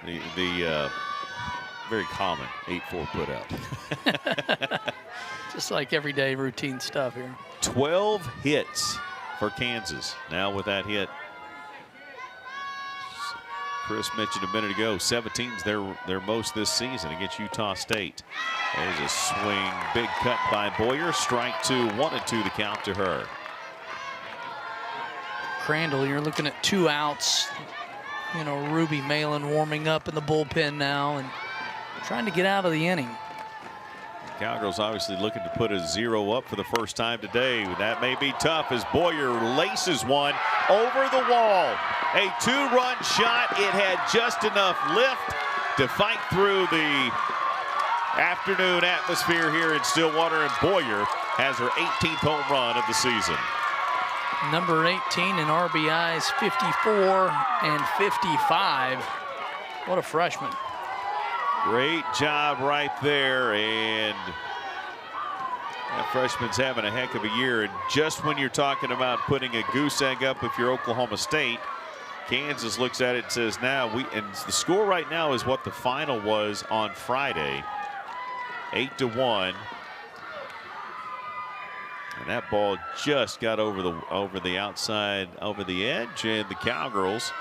The very common 8-4 put out. Just like everyday routine stuff here. 12 hits for Kansas. Now with that hit, Chris mentioned a minute ago, 17's their most this season against Utah State. There's a swing, big cut by Boyer. Strike 2, 1-2 the count to her. Crandall, you're looking at 2 outs. You know, Ruby Malin warming up in the bullpen now and trying to get out of the inning. Cowgirls obviously looking to put a 0 up for the first time today. That may be tough as Boyer laces one over the wall. A 2-run shot. It had just enough lift to fight through the afternoon atmosphere here in Stillwater, and Boyer has her 18th home run of the season. Number 18 in RBIs, 54 and 55. What a freshman. Great job right there, and that freshman's having a heck of a year. And just when you're talking about putting a goose egg up if you're Oklahoma State, Kansas looks at it and says, now and the score right now is what the final was on Friday, 8-1. And that ball just got over the outside, over the edge, and the Cowgirls.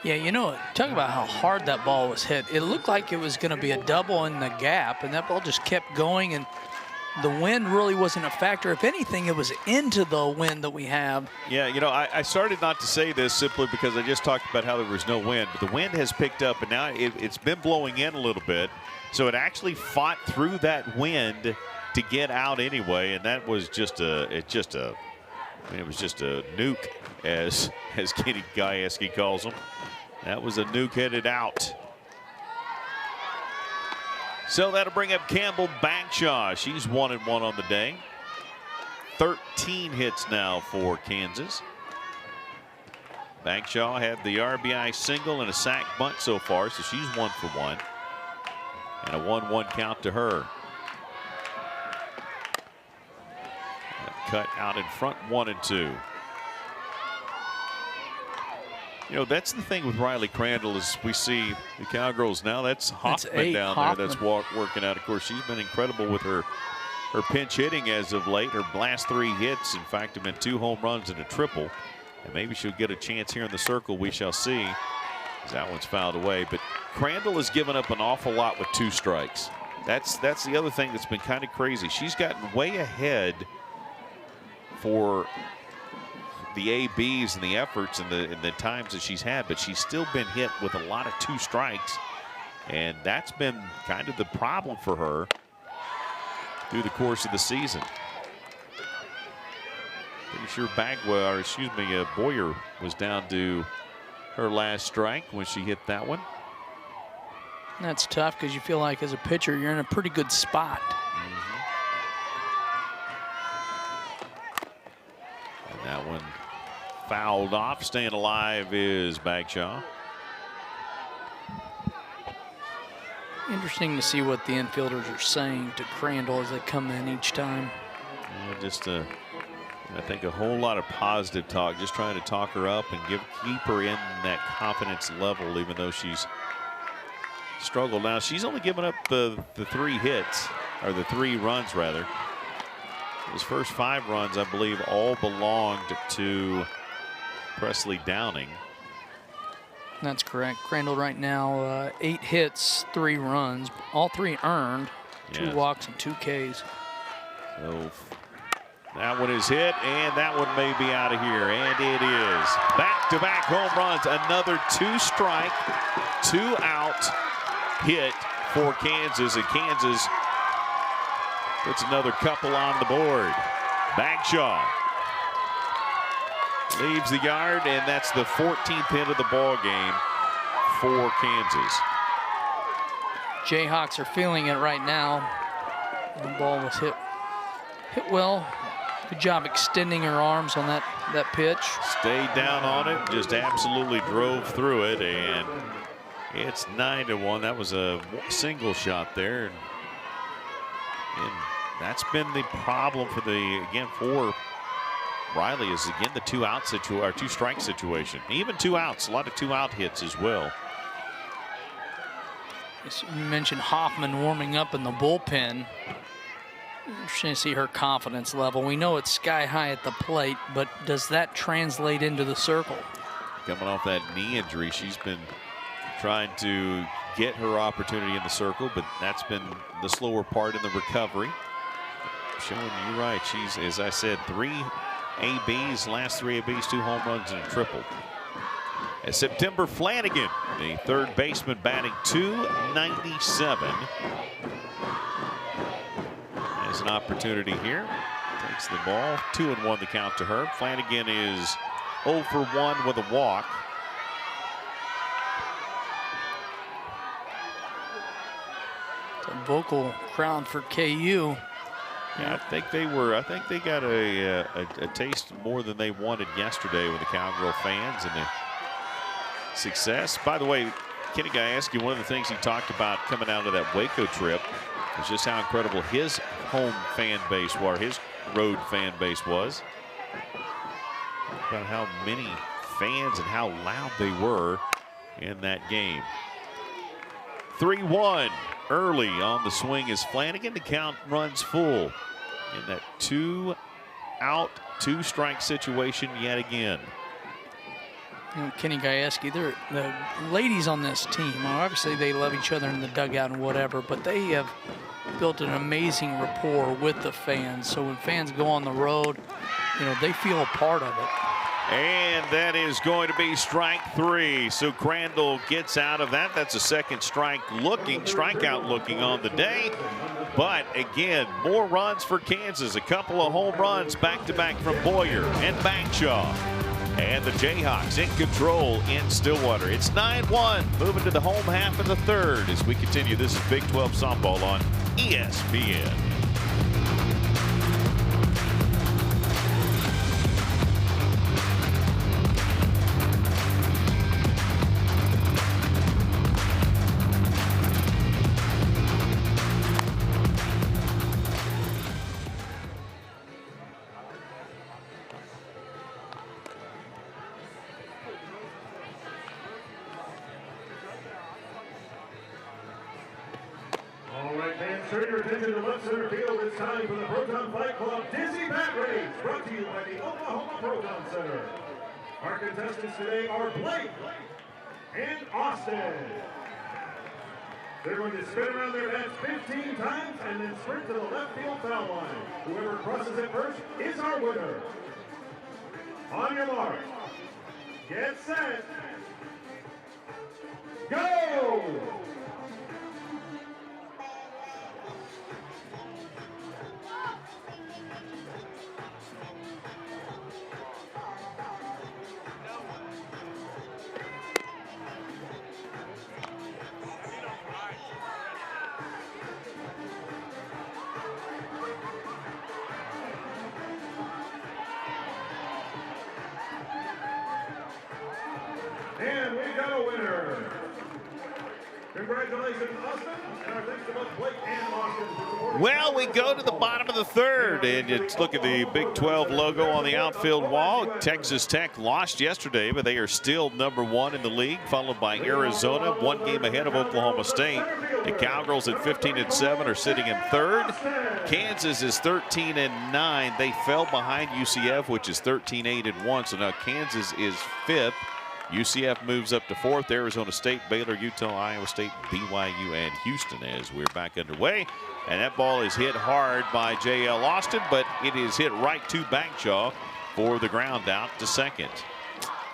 Yeah, you know, talk about how hard that ball was hit. It looked like it was going to be a double in the gap, and that ball just kept going, and the wind really wasn't a factor. If anything, it was into the wind that we have. Yeah, you know, I started not to say this simply because I just talked about how there was no wind, but the wind has picked up, and now it's been blowing in a little bit, so it actually fought through that wind to get out anyway, and that was just it was just a nuke, as Kenny Gajewski calls them. That was a nuke headed out. So that'll bring up Campbell Bagshaw. She's 1-1 on the day. 13 hits now for Kansas. Bagshaw had the RBI single and a sac bunt so far, so she's 1 for 1. And a 1-1 count to her. Cut out in front, 1-2. You know, that's the thing with Riley Crandall is we see the Cowgirls now. That's Hoffman down there that's working out. Of course, she's been incredible with her pinch hitting as of late. Her last 3 hits, in fact, have been 2 home runs and a triple. And maybe she'll get a chance here in the circle. We shall see, as that one's fouled away. But Crandall has given up an awful lot with 2 strikes. That's the other thing that's been kind of crazy. She's gotten way ahead for the ABs and the efforts and the times that she's had, but she's still been hit with a lot of 2 strikes, and that's been kind of the problem for her through the course of the season. Pretty sure Boyer was down to her last strike when she hit that one. That's tough because you feel like as a pitcher you're in a pretty good spot. That one fouled off. Staying alive is Bagshaw. Interesting to see what the infielders are saying to Crandall as they come in each time. Yeah, I think a whole lot of positive talk, just trying to talk her up and keep her in that confidence level, even though she's struggled. Now she's only given up the 3 hits, or the 3 runs rather. Those first 5 runs, I believe, all belonged to Presley Downing. That's correct. Crandall right now 8 hits, 3 runs, all 3 earned, 2 walks and 2 Ks. So that one is hit, and that one may be out of here, and it is. Back-to-back home runs, another 2-strike, 2-out hit for Kansas, and Kansas puts another couple on the board. Bagshaw leaves the yard, and that's the 14th hit of the ball game for Kansas. Jayhawks are feeling it right now. The ball was hit well. Good job extending her arms on that pitch. Stayed down on it, just absolutely drove through it, and it's 9-1. That was a single shot there. And that's been the problem for for Riley, is again the 2-strike situation. Even 2 outs, a lot of 2-out hits as well. You mentioned Hoffman warming up in the bullpen. Interesting to see her confidence level. We know it's sky high at the plate, but does that translate into the circle? Coming off that knee injury, she's been trying to get her opportunity in the circle, but that's been the slower part in the recovery. Showing you right. She's, as I said, 3 ABs, last 3 ABs, 2 home runs and a triple. As September Flanagan, the 3rd baseman, batting .297. Has an opportunity here. Takes the ball. 2-1 the count to her. Flanagan is 0 for 1 with a walk. It's a vocal crowd for KU. Yeah, I think they got a taste more than they wanted yesterday with the Cowgirl fans and the success. By the way, Kenny Gajewski, one of the things he talked about coming out of that Waco trip was just how incredible his home fan base was, his road fan base was. About how many fans and how loud they were in that game. 3-1 early on the swing is Flanagan. The count runs full in that 2-out, 2-strike situation yet again. You know, Kenny Gajewski, the ladies on this team, obviously they love each other in the dugout and whatever, but they have built an amazing rapport with the fans. So when fans go on the road, you know, they feel a part of it. And that is going to be strike 3. So Crandall gets out of that. That's a second strikeout looking on the day. But again, more runs for Kansas. A couple of home runs back-to-back from Boyer and Bagshaw. And the Jayhawks in control in Stillwater. It's 9-1, moving to the home half of the third as we continue. This is Big 12 softball on ESPN. Turn your attention to left center field. It's time for the Proton Fight Club Dizzy Bat Race, brought to you by the Oklahoma Proton Center. Our contestants today are Blake and Austin. They're going to spin around their bats 15 times and then sprint to the left field foul line. Whoever crosses it first is our winner. On your mark, get set, go! And we got a winner. Congratulations, Austin. And our thanks to both Blake and Austin for supporting. Well, we go to the bottom of the third, and it's look at the Big 12 logo on the outfield wall. Texas Tech lost yesterday, but they are still #1 in the league, followed by Arizona, 1 game ahead of Oklahoma State. The Cowgirls at 15-7 are sitting in third. Kansas is 13-9. They fell behind UCF, which is 13-8-1. So now Kansas is 5th. UCF moves up to 4th. Arizona State, Baylor, Utah, Iowa State, BYU, and Houston as we're back underway. And that ball is hit hard by J.L. Austin, but it is hit right to Bagshaw for the ground out to second.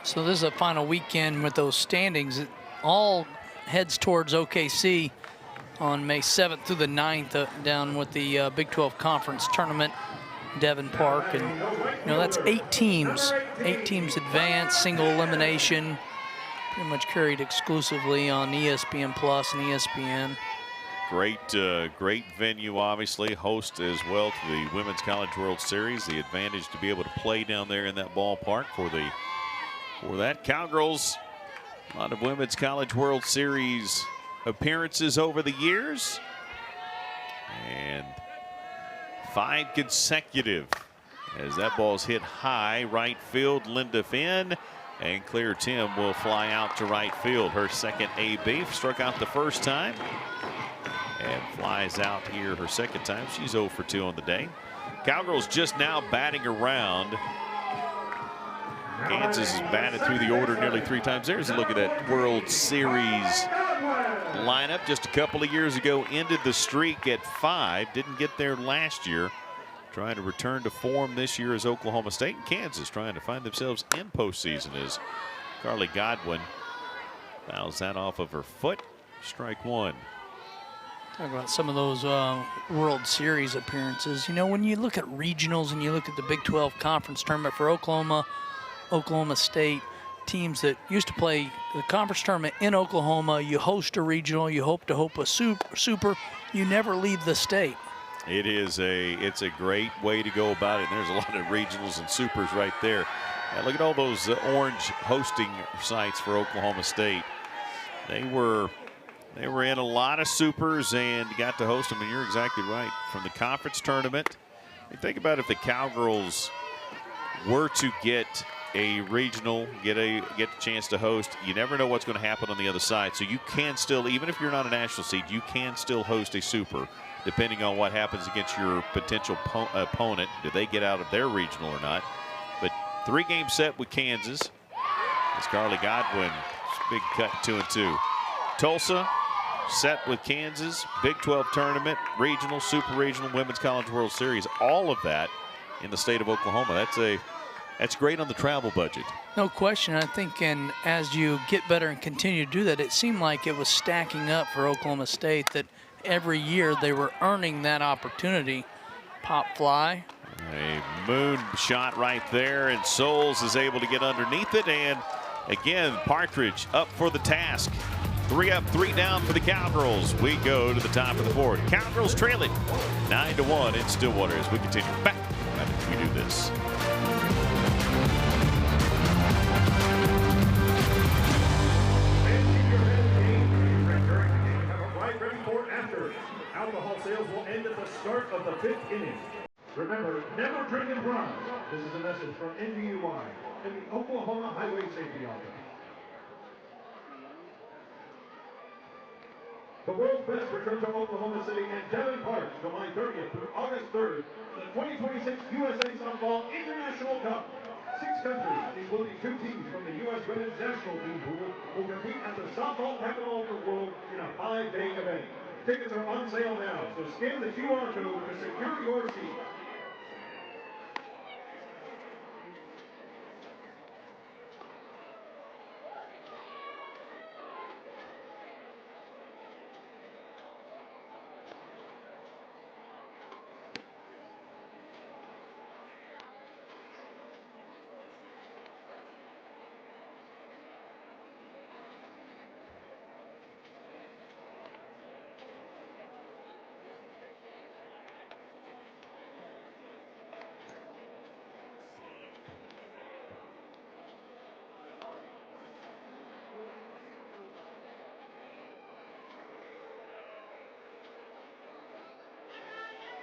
So this is a final weekend with those standings. It all heads towards OKC on May 7th through the 9th down with the Big 12 Conference Tournament. Devon Park, and you know that's 8 teams advance, single elimination, pretty much carried exclusively on ESPN Plus and ESPN. Great venue, obviously, host as well to the Women's College World Series. The advantage to be able to play down there in that ballpark for that. Cowgirls, a lot of Women's College World Series appearances over the years, and 5 consecutive as that ball's hit high right field. Linda Finn and Claire Tim will fly out to right field. Her second AB, struck out the first time and flies out here her second time. She's 0 for 2 on the day. Cowgirls just now batting around. Kansas has batted through the order nearly 3 times. There's a look at that World Series lineup just a couple of years ago. Ended the streak at 5. Didn't get there last year. Trying to return to form this year as Oklahoma State and Kansas trying to find themselves in postseason as Carly Godwin fouls that off of her foot. Strike 1. Talk about some of those World Series appearances. You know, when you look at regionals and you look at the Big 12 Conference Tournament for Oklahoma State, teams that used to play the conference tournament in Oklahoma, you host a regional, you hope a super, you never leave the state. It's a great way to go about it. And there's a lot of regionals and supers right there. Look at all those orange hosting sites for Oklahoma State. They were in a lot of supers and got to host them. And you're exactly right. From the conference tournament, you think about if the Cowgirls were to get a regional, get a chance to host, you never know what's going to happen on the other side. So you can still, even if you're not a national seed, you can still host a super, depending on what happens against your potential opponent. Do they get out of their regional or not? But 3-game set with Kansas. It's Carly Godwin, big cut 2-2. Tulsa set with Kansas, Big 12 tournament, regional, super regional, Women's College World Series. All of that in the state of Oklahoma. That's great on the travel budget. No question. I think, and as you get better and continue to do that, it seemed like it was stacking up for Oklahoma State, that every year they were earning that opportunity. Pop fly. A moon shot right there, and Souls is able to get underneath it. And again, Partridge up for the task. 3 up, 3 down for the Cowgirls. We go to the top of the board. Cowgirls trailing 9-1 in Stillwater as we continue back after we do this. Alcohol sales will end at the start of the 5th inning. Remember, never drink and drive. This is a message from NDUI and the Oklahoma Highway Safety Office. The World's Best returns to Oklahoma City and Devon Park July 30th through August 3rd. The 2026 USA Softball International Cup. 6 countries, including 2 teams from the U.S. Women's National Team pool, will compete at the softball capital of the world in a 5-day event. Tickets are on sale now, so scan the QR code to secure your seat.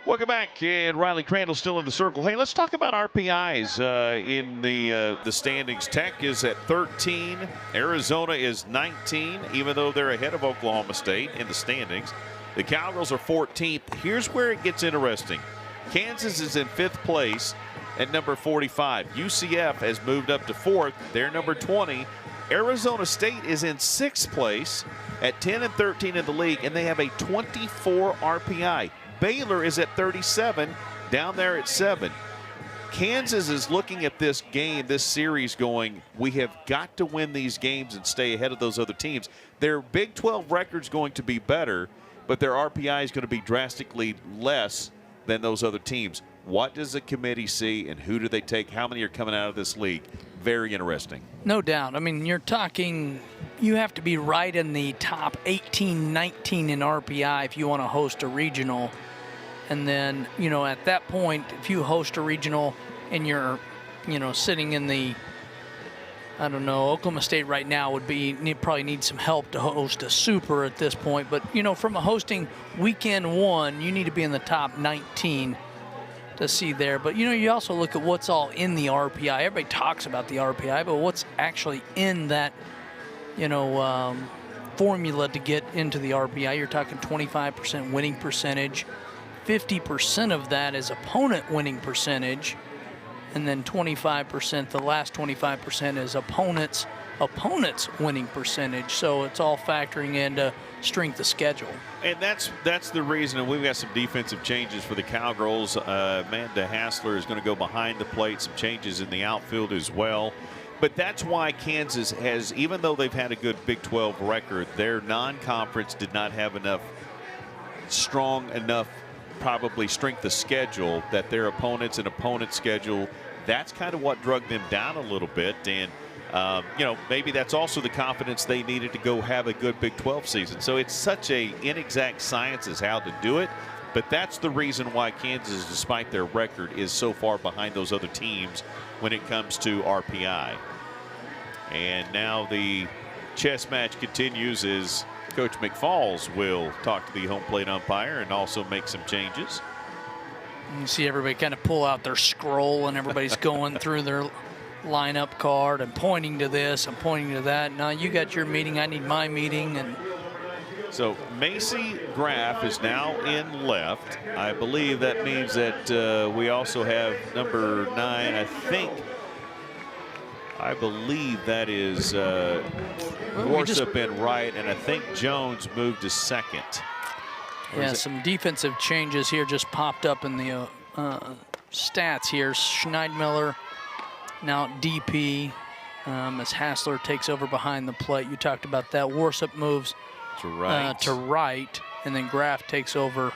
Welcome back, and Riley Crandall still in the circle. Hey, let's talk about RPIs in the standings. Tech is at 13. Arizona is 19, even though they're ahead of Oklahoma State in the standings. The Cowgirls are 14th. Here's where it gets interesting. Kansas is in 5th place at number 45. UCF has moved up to 4th. They're number 20. Arizona State is in 6th place at 10 and 13 in the league, and they have a 24 RPI. Baylor is at 37, down there at 7. Kansas is looking at this game, this series, going, we have got to win these games and stay ahead of those other teams. Their Big 12 record's going to be better, but their RPI is going to be drastically less than those other teams. What does the committee see, and who do they take? How many are coming out of this league? Very interesting. No doubt. I mean, you're talking, you have to be right in the top 18, 19 in RPI if you want to host a regional. And then, you know, at that point, if you host a regional and you're, you know, sitting in the, I don't know, Oklahoma State right now would be, probably need some help to host a super at this point. But, you know, from a hosting weekend 1, you need to be in the top 19 to see there. But, you know, you also look at what's all in the RPI. Everybody talks about the RPI, but what's actually in that, you know, formula to get into the RPI. You're talking 25% winning percentage. 50% of that is opponent winning percentage, and then 25%, the last 25% is opponents winning percentage. So it's all factoring into strength of schedule. And that's the reason, and we've got some defensive changes for the Cowgirls. Amanda Hassler is going to go behind the plate, some changes in the outfield as well. But that's why Kansas has, even though they've had a good Big 12 record, their non-conference did not have strong enough probably strength of schedule that their opponents and opponent schedule, that's kind of what drug them down a little bit. And you know, maybe that's also the confidence they needed to go have a good Big 12 season. So it's such a inexact science as how to do it, But that's the reason why Kansas, despite their record, is so far behind those other teams when it comes to RPI. And now the chess match continues as Coach McFalls will talk to the home plate umpire and also make some changes. You see everybody kind of pull out their scroll, and everybody's going through their lineup card and pointing to this and pointing to that. Now you got your meeting, I need my meeting. And so Macy Graff is now in left. I believe that means that we also have number 9, I believe that is Worsup in right, and I think Jones moved to second. Yeah, some defensive changes here just popped up in the stats here. Schneidmiller now at DP as Hassler takes over behind the plate. You talked about that. Worsup moves to right, and then Graff takes over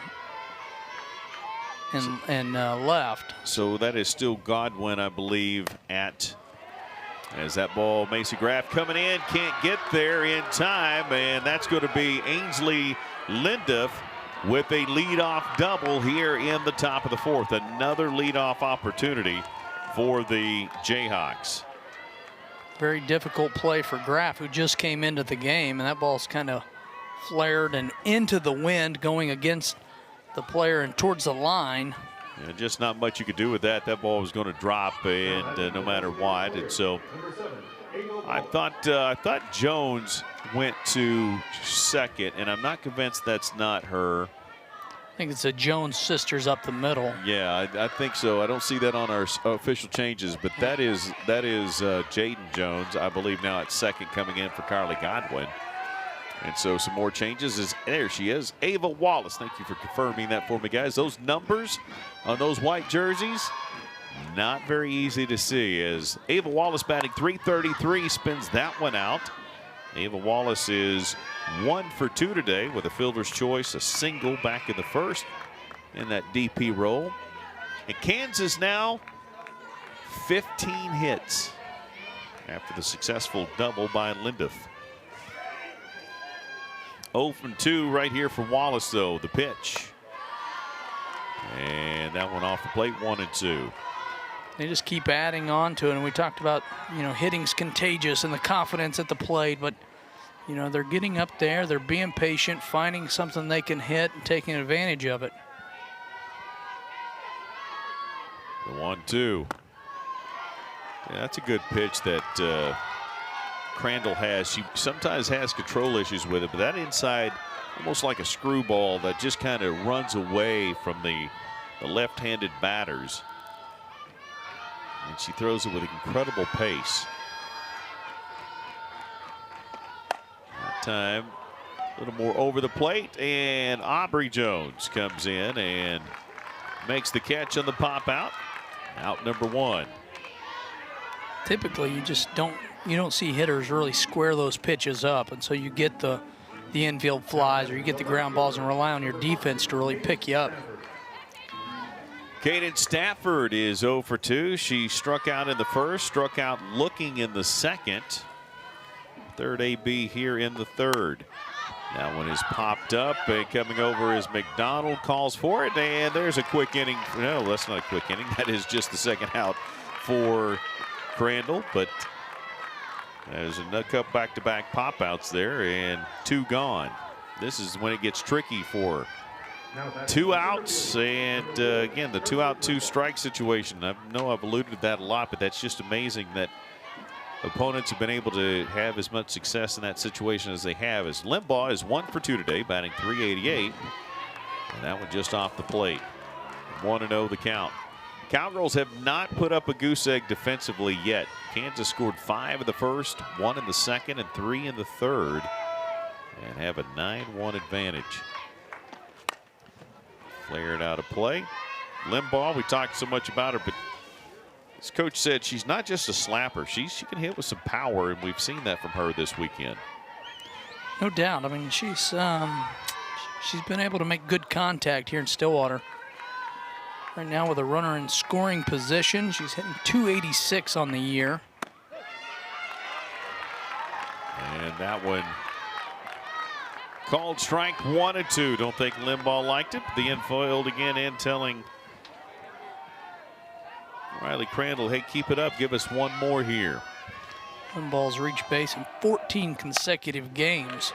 and left. So that is still Godwin, I believe, at as that ball, Macy Graff coming in, can't get there in time, and that's going to be Ainsley Linduff with a leadoff double here in the top of the 4th. Another leadoff opportunity for the Jayhawks. Very difficult play for Graff, who just came into the game, and that ball's kind of flared and into the wind going against the player and towards the line. And just not much you could do with that. That ball was going to drop, and no matter what. And so I thought Jones went to second, and I'm not convinced that's not her. I think it's the Jones sisters up the middle. Yeah, I think so. I don't see that on our official changes, but that is Jaden Jones, I believe, now at second, coming in for Carly Godwin. And so some more changes. There she is, Ava Wallace. Thank you for confirming that for me, guys. Those numbers on those white jerseys, not very easy to see, as Ava Wallace batting .333 spins that one out. Ava Wallace is 1 for 2 today with a fielder's choice, a single back in the 1st in that DP role. And Kansas now 15 hits after the successful double by Linduff. 0 from 2 right here for Wallace, though. The pitch. And that one off the plate, 1-2. They just keep adding on to it, and we talked about, hitting's contagious and the confidence at the plate, but, they're getting up there, they're being patient, finding something they can hit and taking advantage of it. The 1-2. Yeah, that's a good pitch that Crandall has. She sometimes has control issues with it, but that inside, almost like a screwball that just kind of runs away from the left-handed batters. And she throws it with incredible pace. That time, a little more over the plate, and Aubrey Jones comes in and makes the catch on the pop out. Out number 1. Typically, you don't see hitters really square those pitches up, and so you get the infield flies or you get the ground balls and rely on your defense to really pick you up. Kaden Stafford is 0 for 2. She struck out in the 1st, struck out looking in the 2nd. Third AB here in the 3rd. That one is popped up, and coming over is McDonald, calls for it, and there's a quick inning. No, that's not a quick inning. That is just the 2nd out for Crandall, but there's a couple back-to-back pop-outs there, and 2 gone. This is when it gets tricky for her. 2 outs, and again, the 2-out, 2-strike situation. I know I've alluded to that a lot, but that's just amazing that opponents have been able to have as much success in that situation as they have. As Limbaugh is 1 for 2 today, batting .388, and that one just off the plate. 1-0 the count. Cowgirls have not put up a goose egg defensively yet. Kansas scored 5 in the 1st, 1 in the 2nd, and 3 in the 3rd, and have a 9-1 advantage. Flared out of play. Limbaugh, we talked so much about her, but as Coach said, she's not just a slapper. She can hit with some power, and we've seen that from her this weekend. No doubt. I mean, she's been able to make good contact here in Stillwater. Right now with a runner in scoring position, she's hitting .286 on the year. And that one Called strike 1-2. Don't think Limbaugh liked it. The infield again in telling Riley Crandall, hey, keep it up. Give us one more here. Limbaugh's reached base in 14 consecutive games.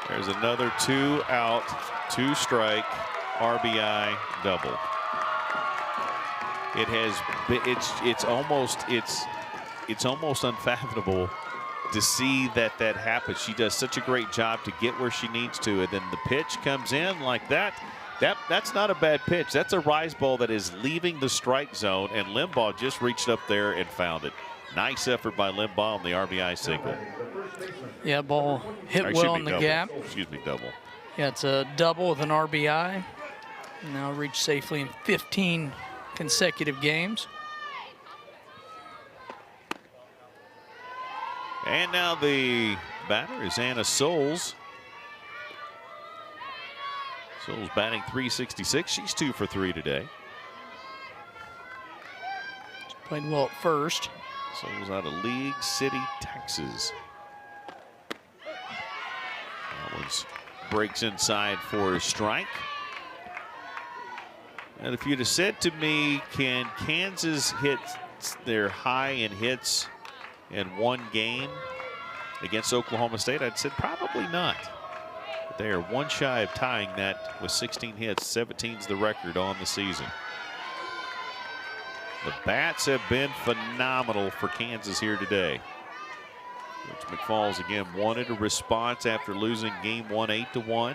There's another 2 out, 2 strike, RBI double. It has been, it's almost unfathomable to see that happens. She does such a great job to get where she needs to, and then the pitch comes in like that. That's not a bad pitch. That's a rise ball that is leaving the strike zone, and Limbaugh just reached up there and found it. Nice effort by Limbaugh on the RBI single. Yeah, ball hit well in the gap. Excuse me, double. Yeah, it's a double with an RBI. Now reached safely in 15 consecutive games. And now the batter is Anna Souls. Souls batting .366. She's 2 for 3 today. She's played well at first. Souls out of League City, Texas. That one breaks inside for a strike. And if you'd have said to me, can Kansas hit their high in hits in one game against Oklahoma State, I'd said probably not. But they are one shy of tying that with 16 hits. 17's the record on the season. The bats have been phenomenal for Kansas here today. Coach McFalls again wanted a response after losing game 1 8-1.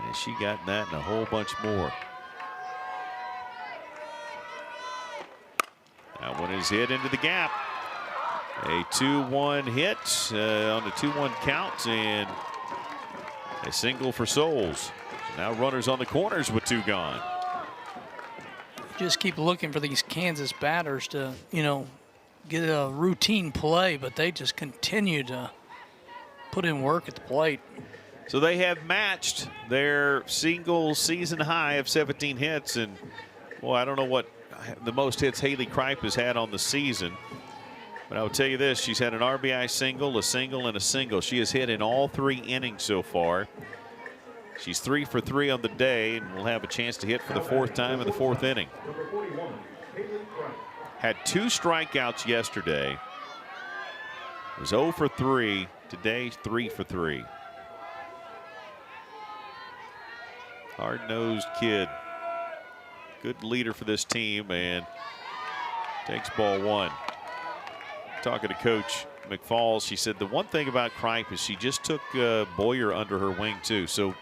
And she got that and a whole bunch more. That one is hit into the gap. A 2-1 hit on the 2-1 count and a single for Souls. Now runners on the corners with 2 gone. Just keep looking for these Kansas batters to, get a routine play, but they just continue to put in work at the plate. So they have matched their single season high of 17 hits. And, well, I don't know what the most hits Haley Kripe has had on the season. But I will tell you this, she's had an RBI single, a single, and a single. She has hit in all 3 innings so far. She's 3 for 3 on the day and will have a chance to hit for the 4th time in the 4th inning. Had 2 strikeouts yesterday. Was 0 for 3. Today, 3 for 3. Hard-nosed kid. Good leader for this team and takes ball 1. Talking to Coach McFalls, she said the one thing about Kripe is she just took Boyer under her wing too. So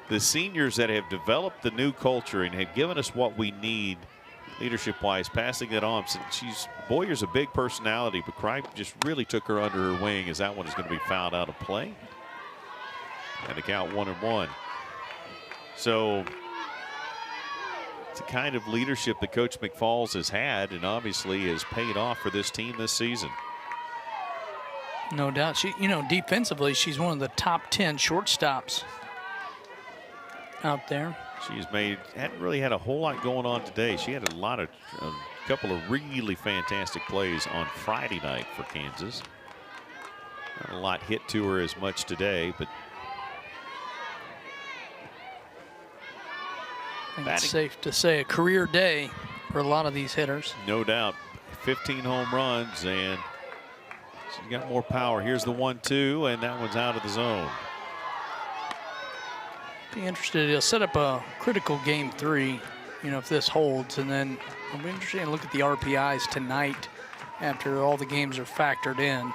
the seniors that have developed the new culture and have given us what we need leadership-wise, passing that on. Since Boyer's a big personality, but Kripe just really took her under her wing as that one is going to be fouled out of play. And the count 1-1. So it's a kind of leadership that Coach McFalls has had and obviously has paid off for this team this season. No doubt. She, defensively, she's one of the top 10 shortstops out there. She's hadn't really had a whole lot going on today. She had a couple of really fantastic plays on Friday night for Kansas. Not a lot hit to her as much today, but I think it's safe to say a career day for a lot of these hitters. No doubt. 15 home runs, and she's got more power. Here's the 1-2, and that one's out of the zone. Be interested. He'll set up a critical game 3, if this holds, and then it'll be interesting to look at the RPIs tonight after all the games are factored in.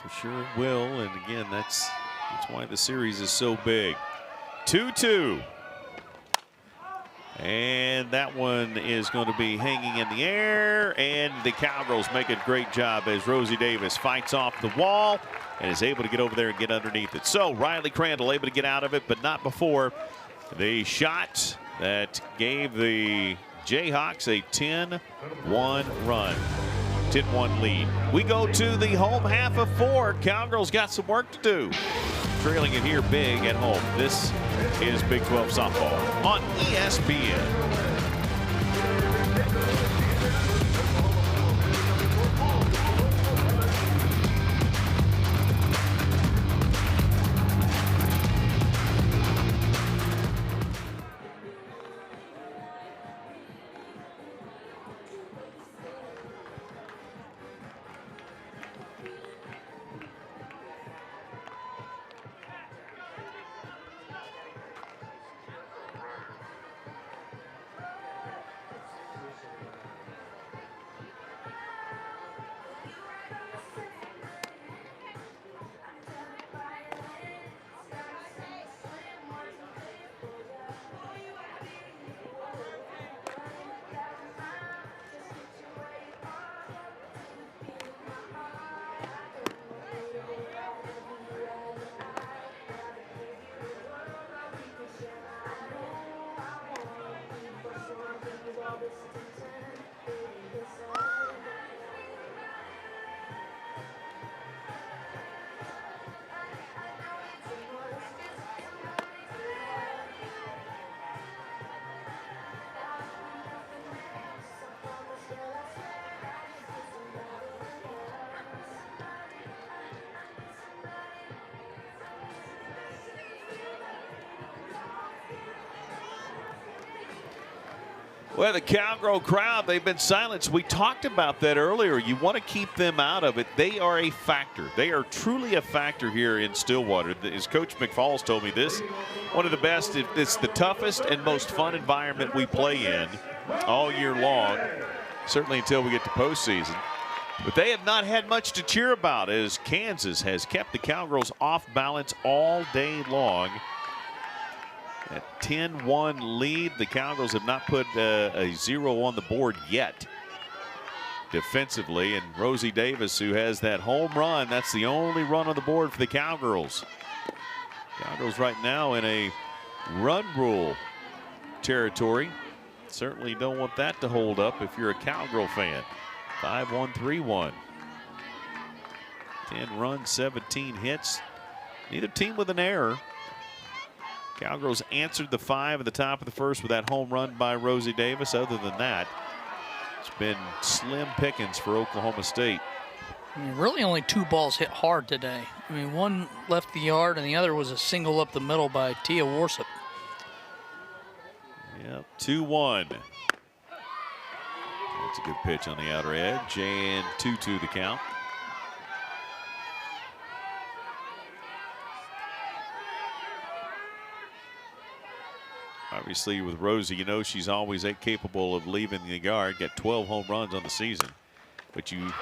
For sure it will, and again, that's why the series is so big. 2-2. And that one is going to be hanging in the air, and the Cowgirls make a great job as Rosie Davis fights off the wall and is able to get over there and get underneath it. So Riley Crandall able to get out of it, but not before the shot that gave the Jayhawks a 10-1 run. 10-1 lead. We go to the home half of 4. Cowgirls got some work to do. Trailing it here big at home. This is Big 12 softball on ESPN. Well, the Cowgirl crowd, they've been silenced. We talked about that earlier. You want to keep them out of it. They are a factor. They are truly a factor here in Stillwater. As Coach McFalls told me, this one of the best. It's the toughest and most fun environment we play in all year long, certainly until we get to postseason. But they have not had much to cheer about as Kansas has kept the Cowgirls off balance all day long. At 10-1 lead, the Cowgirls have not put a 0 on the board yet defensively. And Rosie Davis, who has that home run, that's the only run on the board for the Cowgirls. Cowgirls right now in a run rule territory. Certainly don't want that to hold up if you're a Cowgirl fan. 5-1, 3-1. 10 runs, 17 hits. Neither team with an error. Cowgirls answered the 5 at the top of the first with that home run by Rosie Davis. Other than that, it's been slim pickings for Oklahoma State. I mean, really only 2 balls hit hard today. I mean, one left the yard and the other was a single up the middle by Tia Warsop. Yep, 2-1. That's a good pitch on the outer edge, and 2-2 the count. Obviously, with Rosie, you know she's always capable of leaving the yard. Got 12 home runs on the season. But you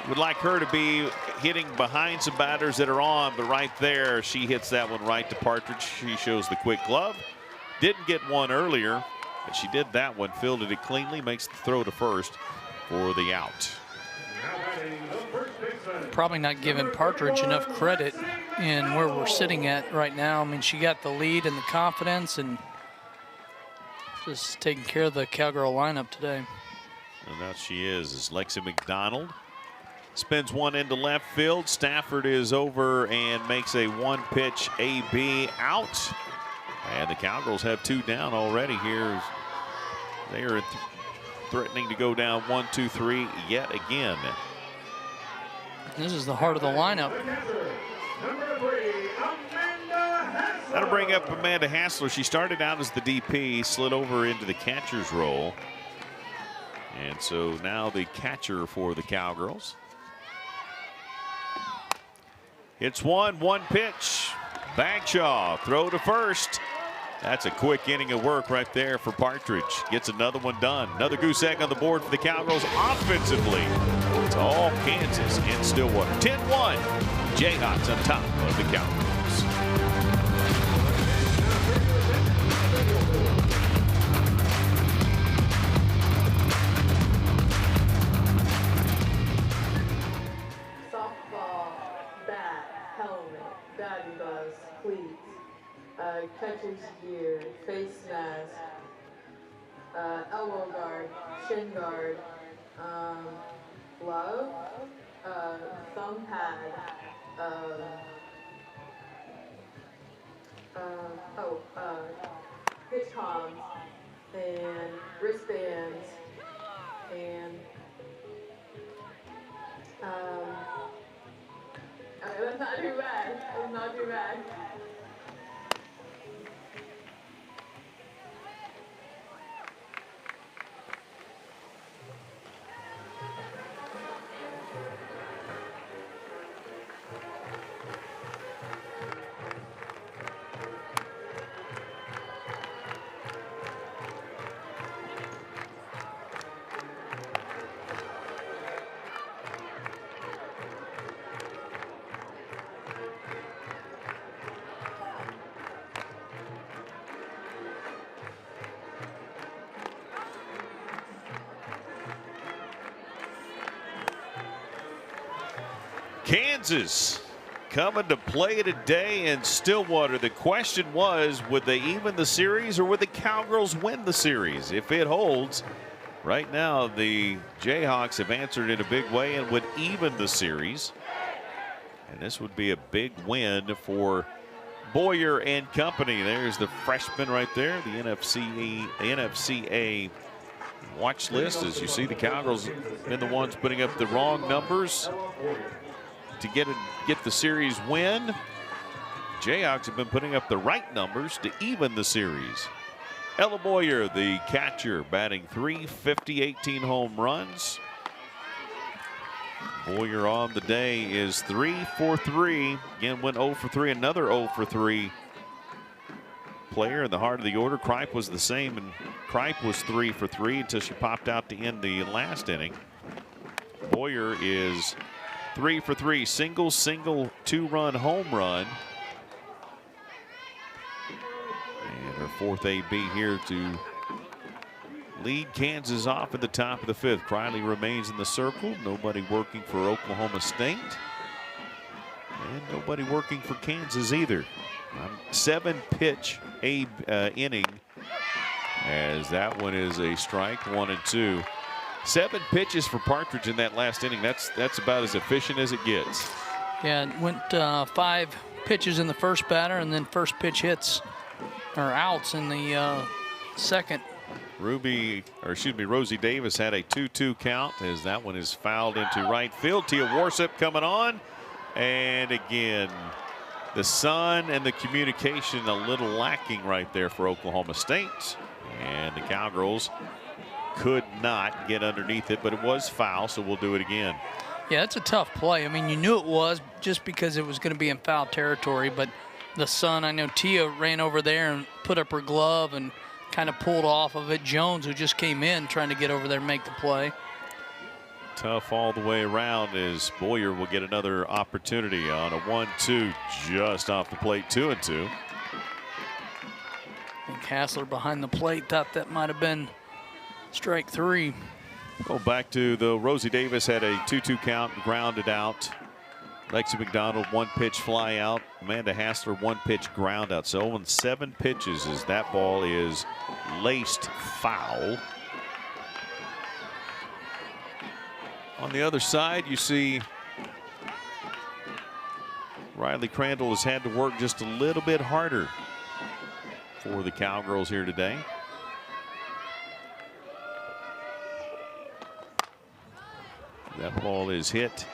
would like her to be hitting behind some batters that are on, but right there, she hits that one right to Partridge. She shows the quick glove. Didn't get one earlier, but she did that one, fielded it cleanly, makes the throw to first for the out. Probably not giving Partridge enough credit in where we're sitting at right now. I mean, she got the lead and the confidence and just taking care of the Cowgirl lineup today. And now she is Lexi McDonald. Spins one into left field. Stafford is over and makes a one-pitch AB out. And the Cowgirls have 2 down already here. They are threatening to go down 1, 2, 3 yet again. This is the heart of the lineup. That'll bring up Amanda Hassler. She started out as the DP, slid over into the catcher's role. And so now the catcher for the Cowgirls. Hits one pitch. Bagshaw, throw to first. That's a quick inning of work right there for Partridge. Gets another one done. Another goose egg on the board for the Cowgirls offensively. It's all Kansas in Stillwater. 10-1. Jayhawks on top of the Cowgirls. Softball, bat, helmet, batting gloves, cleats, catcher's gear, face mask, elbow guard, shin guard, glove, thumb pad, pitch comms, and wristbands, and that's not too bad. That's not too bad. Kansas coming to play today in Stillwater. The question was, would they even the series or would the Cowgirls win the series? If it holds, right now the Jayhawks have answered in a big way and would even the series. And this would be a big win for Boyer and company. There's the freshman right there, the NFCA watch list. As you see, the Cowgirls have been the ones putting up the wrong numbers to get the series win. Jayhawks have been putting up the right numbers to even the series. Ella Boyer, the catcher, batting .350, 18 home runs. Boyer on the day is 3 for 3. Again, went 0 for 3. Another 0 for 3 player in the heart of the order. Kripe was the same, and Kripe was 3 for 3 until she popped out to end the last inning. Boyer is 3 for 3. Single, 2-run home run. And her fourth AB here to lead Kansas off at the top of the fifth. Criley remains in the circle. Nobody working for Oklahoma State. And nobody working for Kansas either. 7-pitch inning, as that one is a strike, 1-2. 7 pitches for Partridge in that last inning. That's about as efficient as it gets. Yeah, it went 5 pitches in the first batter, and then first pitch hits or outs in the second. Rosie Davis had a 2-2 count as that one is fouled into right field. Tia Warsip coming on, and again, the sun and the communication a little lacking right there for Oklahoma State, and the Cowgirls could not get underneath it, but it was foul, so we'll do it again. Yeah, it's a tough play. I mean, you knew it was just because it was going to be in foul territory, but the sun, I know Tia ran over there and put up her glove and kind of pulled off of it. Jones, who just came in trying to get over there and make the play. Tough all the way around as Boyer will get another opportunity on a 1-2 just off the plate, 2-2. I think Hassler behind the plate thought that might have been strike 3. Go back to the Rosie Davis had a 2-2 count, grounded out. Lexi McDonald 1-pitch fly out. Amanda Hassler 1-pitch ground out. So in 7 pitches as that ball is laced foul. On the other side, you see Riley Crandall has had to work just a little bit harder for the Cowgirls here today. That ball is hit,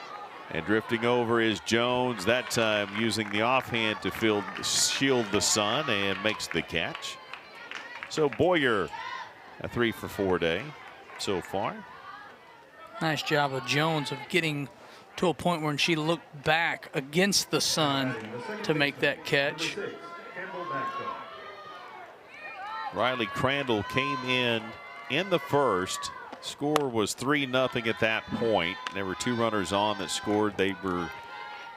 and drifting over is Jones, that time using the offhand to shield the sun, and makes the catch. So Boyer, a 3 for 4 day so far. Nice job of Jones of getting to a point where she looked back against the sun to make that catch. Riley Crandall came in the first. Score was 3-0 at that point. There were 2 runners on that scored. They were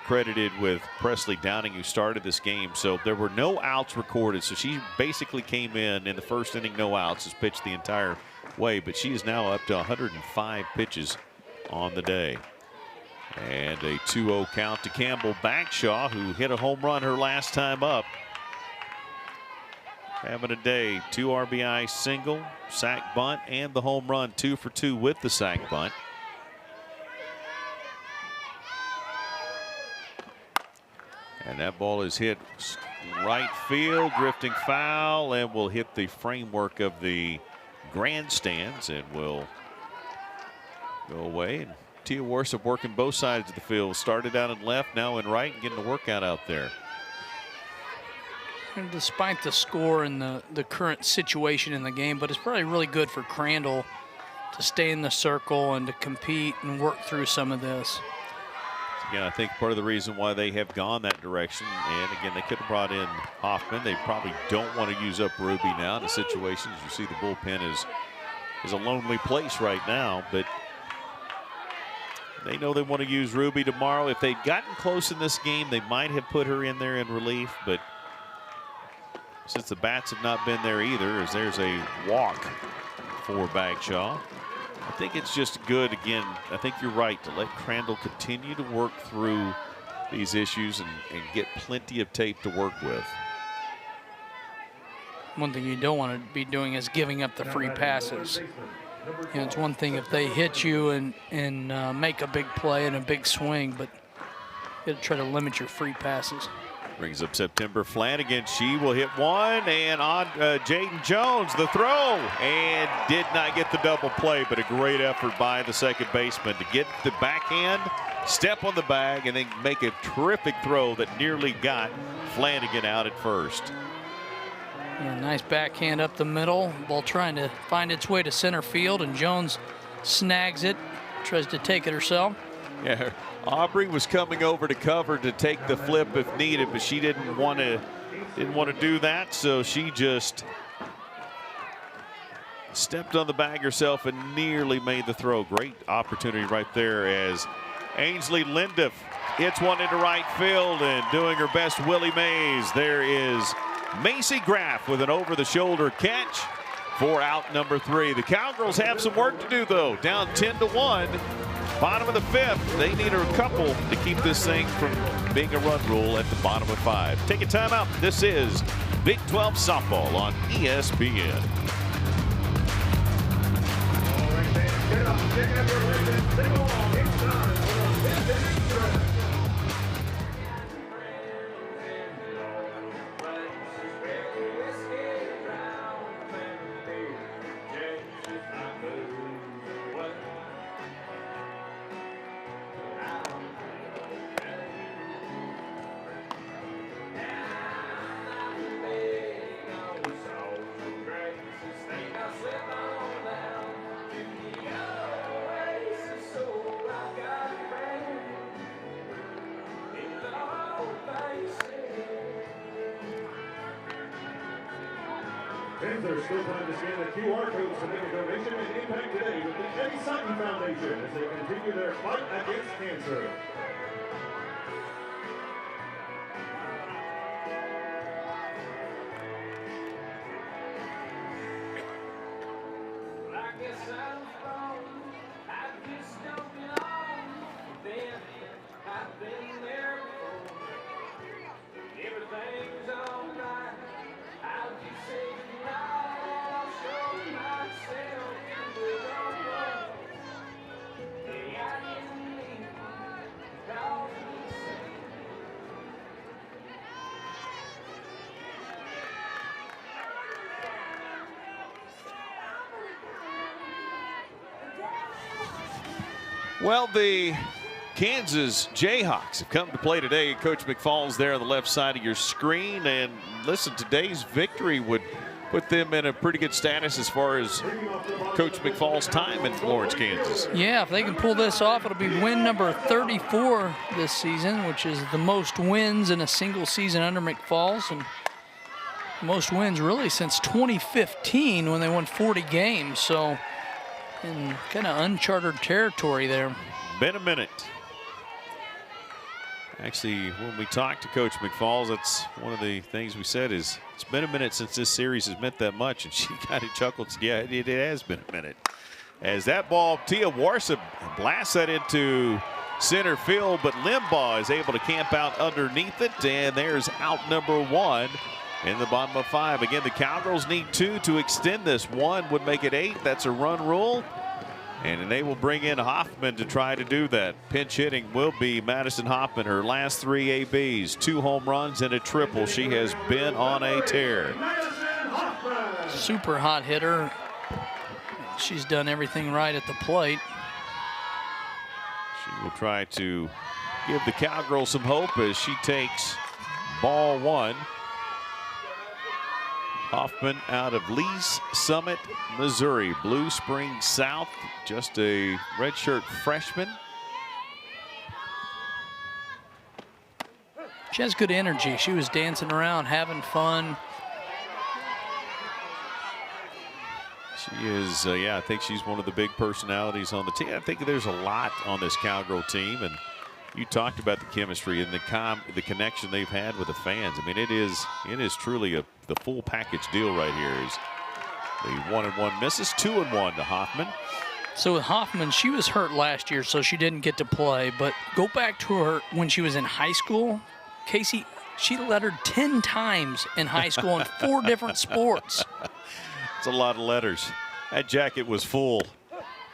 credited with Presley Downing, who started this game. So there were no outs recorded. So she basically came in the first inning, no outs, has pitched the entire way, but she is now up to 105 pitches on the day. And a 2-0 count to Campbell Bagshaw, who hit a home run her last time up. Having a day, 2 RBI single, sac bunt, and the home run, 2 for 2 with the sac bunt. And that ball is hit right field, drifting foul, and will hit the framework of the grandstands and will go away. And Tia Warsip working both sides of the field. Started out in left, now in right, and getting a workout out there. And despite the score and the current situation in the game, but it's probably really good for Crandall to stay in the circle and to compete and work through some of this. Again, I think part of the reason why they have gone that direction, and again, they could have brought in Hoffman. They probably don't want to use up Ruby now in the situations. You see the bullpen is a lonely place right now, but they know they want to use Ruby tomorrow. If they'd gotten close in this game, they might have put her in there in relief, but since the bats have not been there either, as there's a walk for Bagshaw. I think it's just good, again, I think you're right, to let Crandall continue to work through these issues and get plenty of tape to work with. One thing you don't want to be doing is giving up the free passes. You know, it's one thing if they hit you and make a big play and a big swing, but you got to try to limit your free passes. Brings up September Flanagan. She will hit one, and on Jaden Jones, the throw, and did not get the double play, but a great effort by the second baseman to get the backhand, step on the bag, and then make a terrific throw that nearly got Flanagan out at first. A nice backhand up the middle. Ball trying to find its way to center field, and Jones snags it, tries to take it herself. Yeah, Aubrey was coming over to cover to take the flip if needed, but she didn't want to do that, so she just stepped on the bag herself and nearly made the throw. Great opportunity right there as Ainsley Lindiff hits one into right field, and doing her best Willie Mays. There is Macy Graff with an over-the-shoulder catch for out number 3. The Cowgirls have some work to do, though. Down 10-1, bottom of the 5th. They need a couple to keep this thing from being a run rule at the bottom of 5. Take a timeout. This is Big 12 softball on ESPN. All right, fans, get up, get up your legs and sing along. It's time for the Big Stretch. Fans are still trying to scan the QR codes to make a donation and impact today with the Eddie Sutton Foundation as they continue their fight against cancer. Well, the Kansas Jayhawks have come to play today. Coach McFall's there on the left side of your screen. And listen, today's victory would put them in a pretty good status as far as Coach McFall's time in Florence, Kansas. Yeah, if they can pull this off, it'll be win number 34 this season, which is the most wins in a single season under McFall's, and most wins really since 2015 when they won 40 games. So in kind of uncharted territory there. Been a minute. Actually, when we talked to Coach McFalls, that's one of the things we said is it's been a minute since this series has meant that much, and she kind of chuckled. Yeah, it has been a minute. As that ball, Tia Warsa blasts that into center field, but Limbaugh is able to camp out underneath it, and there's out number 1 in the bottom of 5. Again, the Cowgirls need 2 to extend this. 1 would make it 8. That's a run rule. And they will bring in Hoffman to try to do that. Pinch hitting will be Madison Hoffman. Her last 3 ABs, 2 home runs and a triple. She has been on a tear. Super hot hitter. She's done everything right at the plate. She will try to give the Cowgirls some hope as she takes ball 1. Hoffman out of Lee's Summit, Missouri. Blue Springs South, just a redshirt freshman. She has good energy. She was dancing around, having fun. She is, yeah, I think she's one of the big personalities on the team. I think there's a lot on this Cowgirl team, and you talked about the chemistry and the connection they've had with the fans. I mean, it is truly the full package deal right here. Is the 1-1 misses, 2-1 to Hoffman. So with Hoffman, she was hurt last year, so she didn't get to play. But go back to her when she was in high school. Casey, she lettered 10 times in high school in 4 different sports. It's a lot of letters. That jacket was full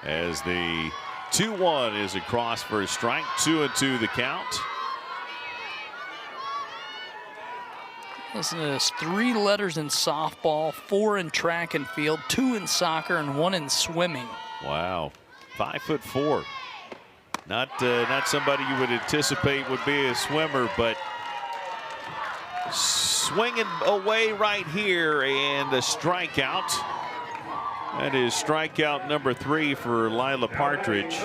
as the 2-1 is across for a strike. 2-2 the count. Listen to this, 3 letters in softball, 4 in track and field, 2 in soccer, and 1 in swimming. Wow, 5'4". Not somebody you would anticipate would be a swimmer, but swinging away right here, and the strikeout. That is strikeout number 3 for Lila Partridge.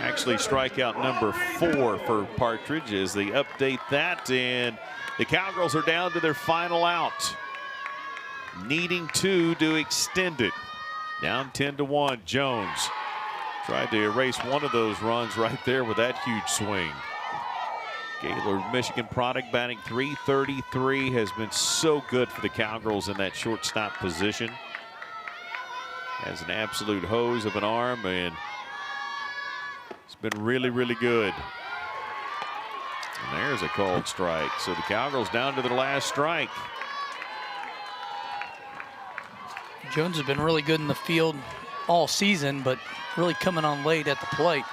Actually, strikeout number 4 for Partridge as they update that, and the Cowgirls are down to their final out, needing 2 to extend it. Down 10-1. Jones tried to erase one of those runs right there with that huge swing. Gaylord, Michigan product, batting .333, has been so good for the Cowgirls in that shortstop position. Has an absolute hose of an arm, and it's been really, really good. And there's a called strike. So the Cowgirls down to their last strike. Jones has been really good in the field all season, but really coming on late at the plate.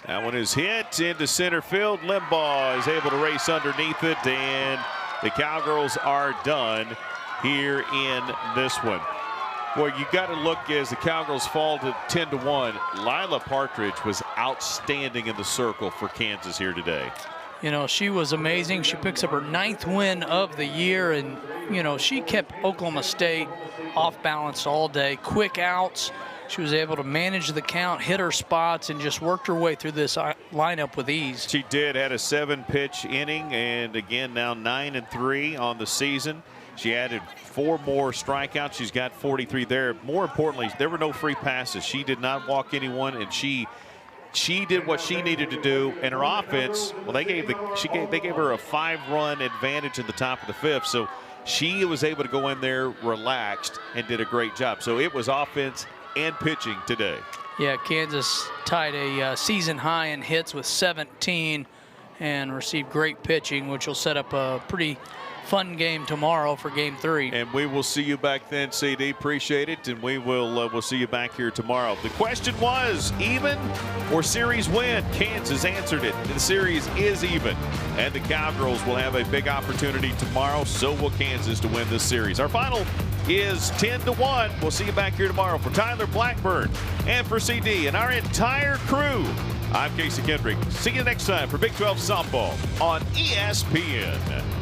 That one is hit into center field. Limbaugh is able to race underneath it, and the Cowgirls are done here in this one. Boy, you got to look as the Cowgirls fall to 10-1. Lila Partridge was outstanding in the circle for Kansas here today. You know, she was amazing. She picks up her 9th win of the year, and, you know, she kept Oklahoma State off balance all day. Quick outs. She was able to manage the count, hit her spots, and just worked her way through this lineup with ease. She did. Had a 7-pitch inning, and again now 9-3 on the season. She added 4 more strikeouts. She's got 43 there. More importantly, there were no free passes. She did not walk anyone, and she did what she needed to do. And her offense, well, they gave her a 5-run advantage in the top of the 5th. So she was able to go in there relaxed and did a great job. So it was offense and pitching today. Yeah, Kansas tied a season high in hits with 17 and received great pitching, which will set up a pretty fun game tomorrow for Game 3. And we will see you back then, CD. Appreciate it, and we'll see you back here tomorrow. The question was even or series win. Kansas answered it. The series is even, and the Cowgirls will have a big opportunity tomorrow. So will Kansas to win this series. Our final is 10-1. We'll see you back here tomorrow. For Tyler Blackburn and for CD and our entire crew, I'm Casey Kendrick. See you next time for Big 12 Softball on ESPN.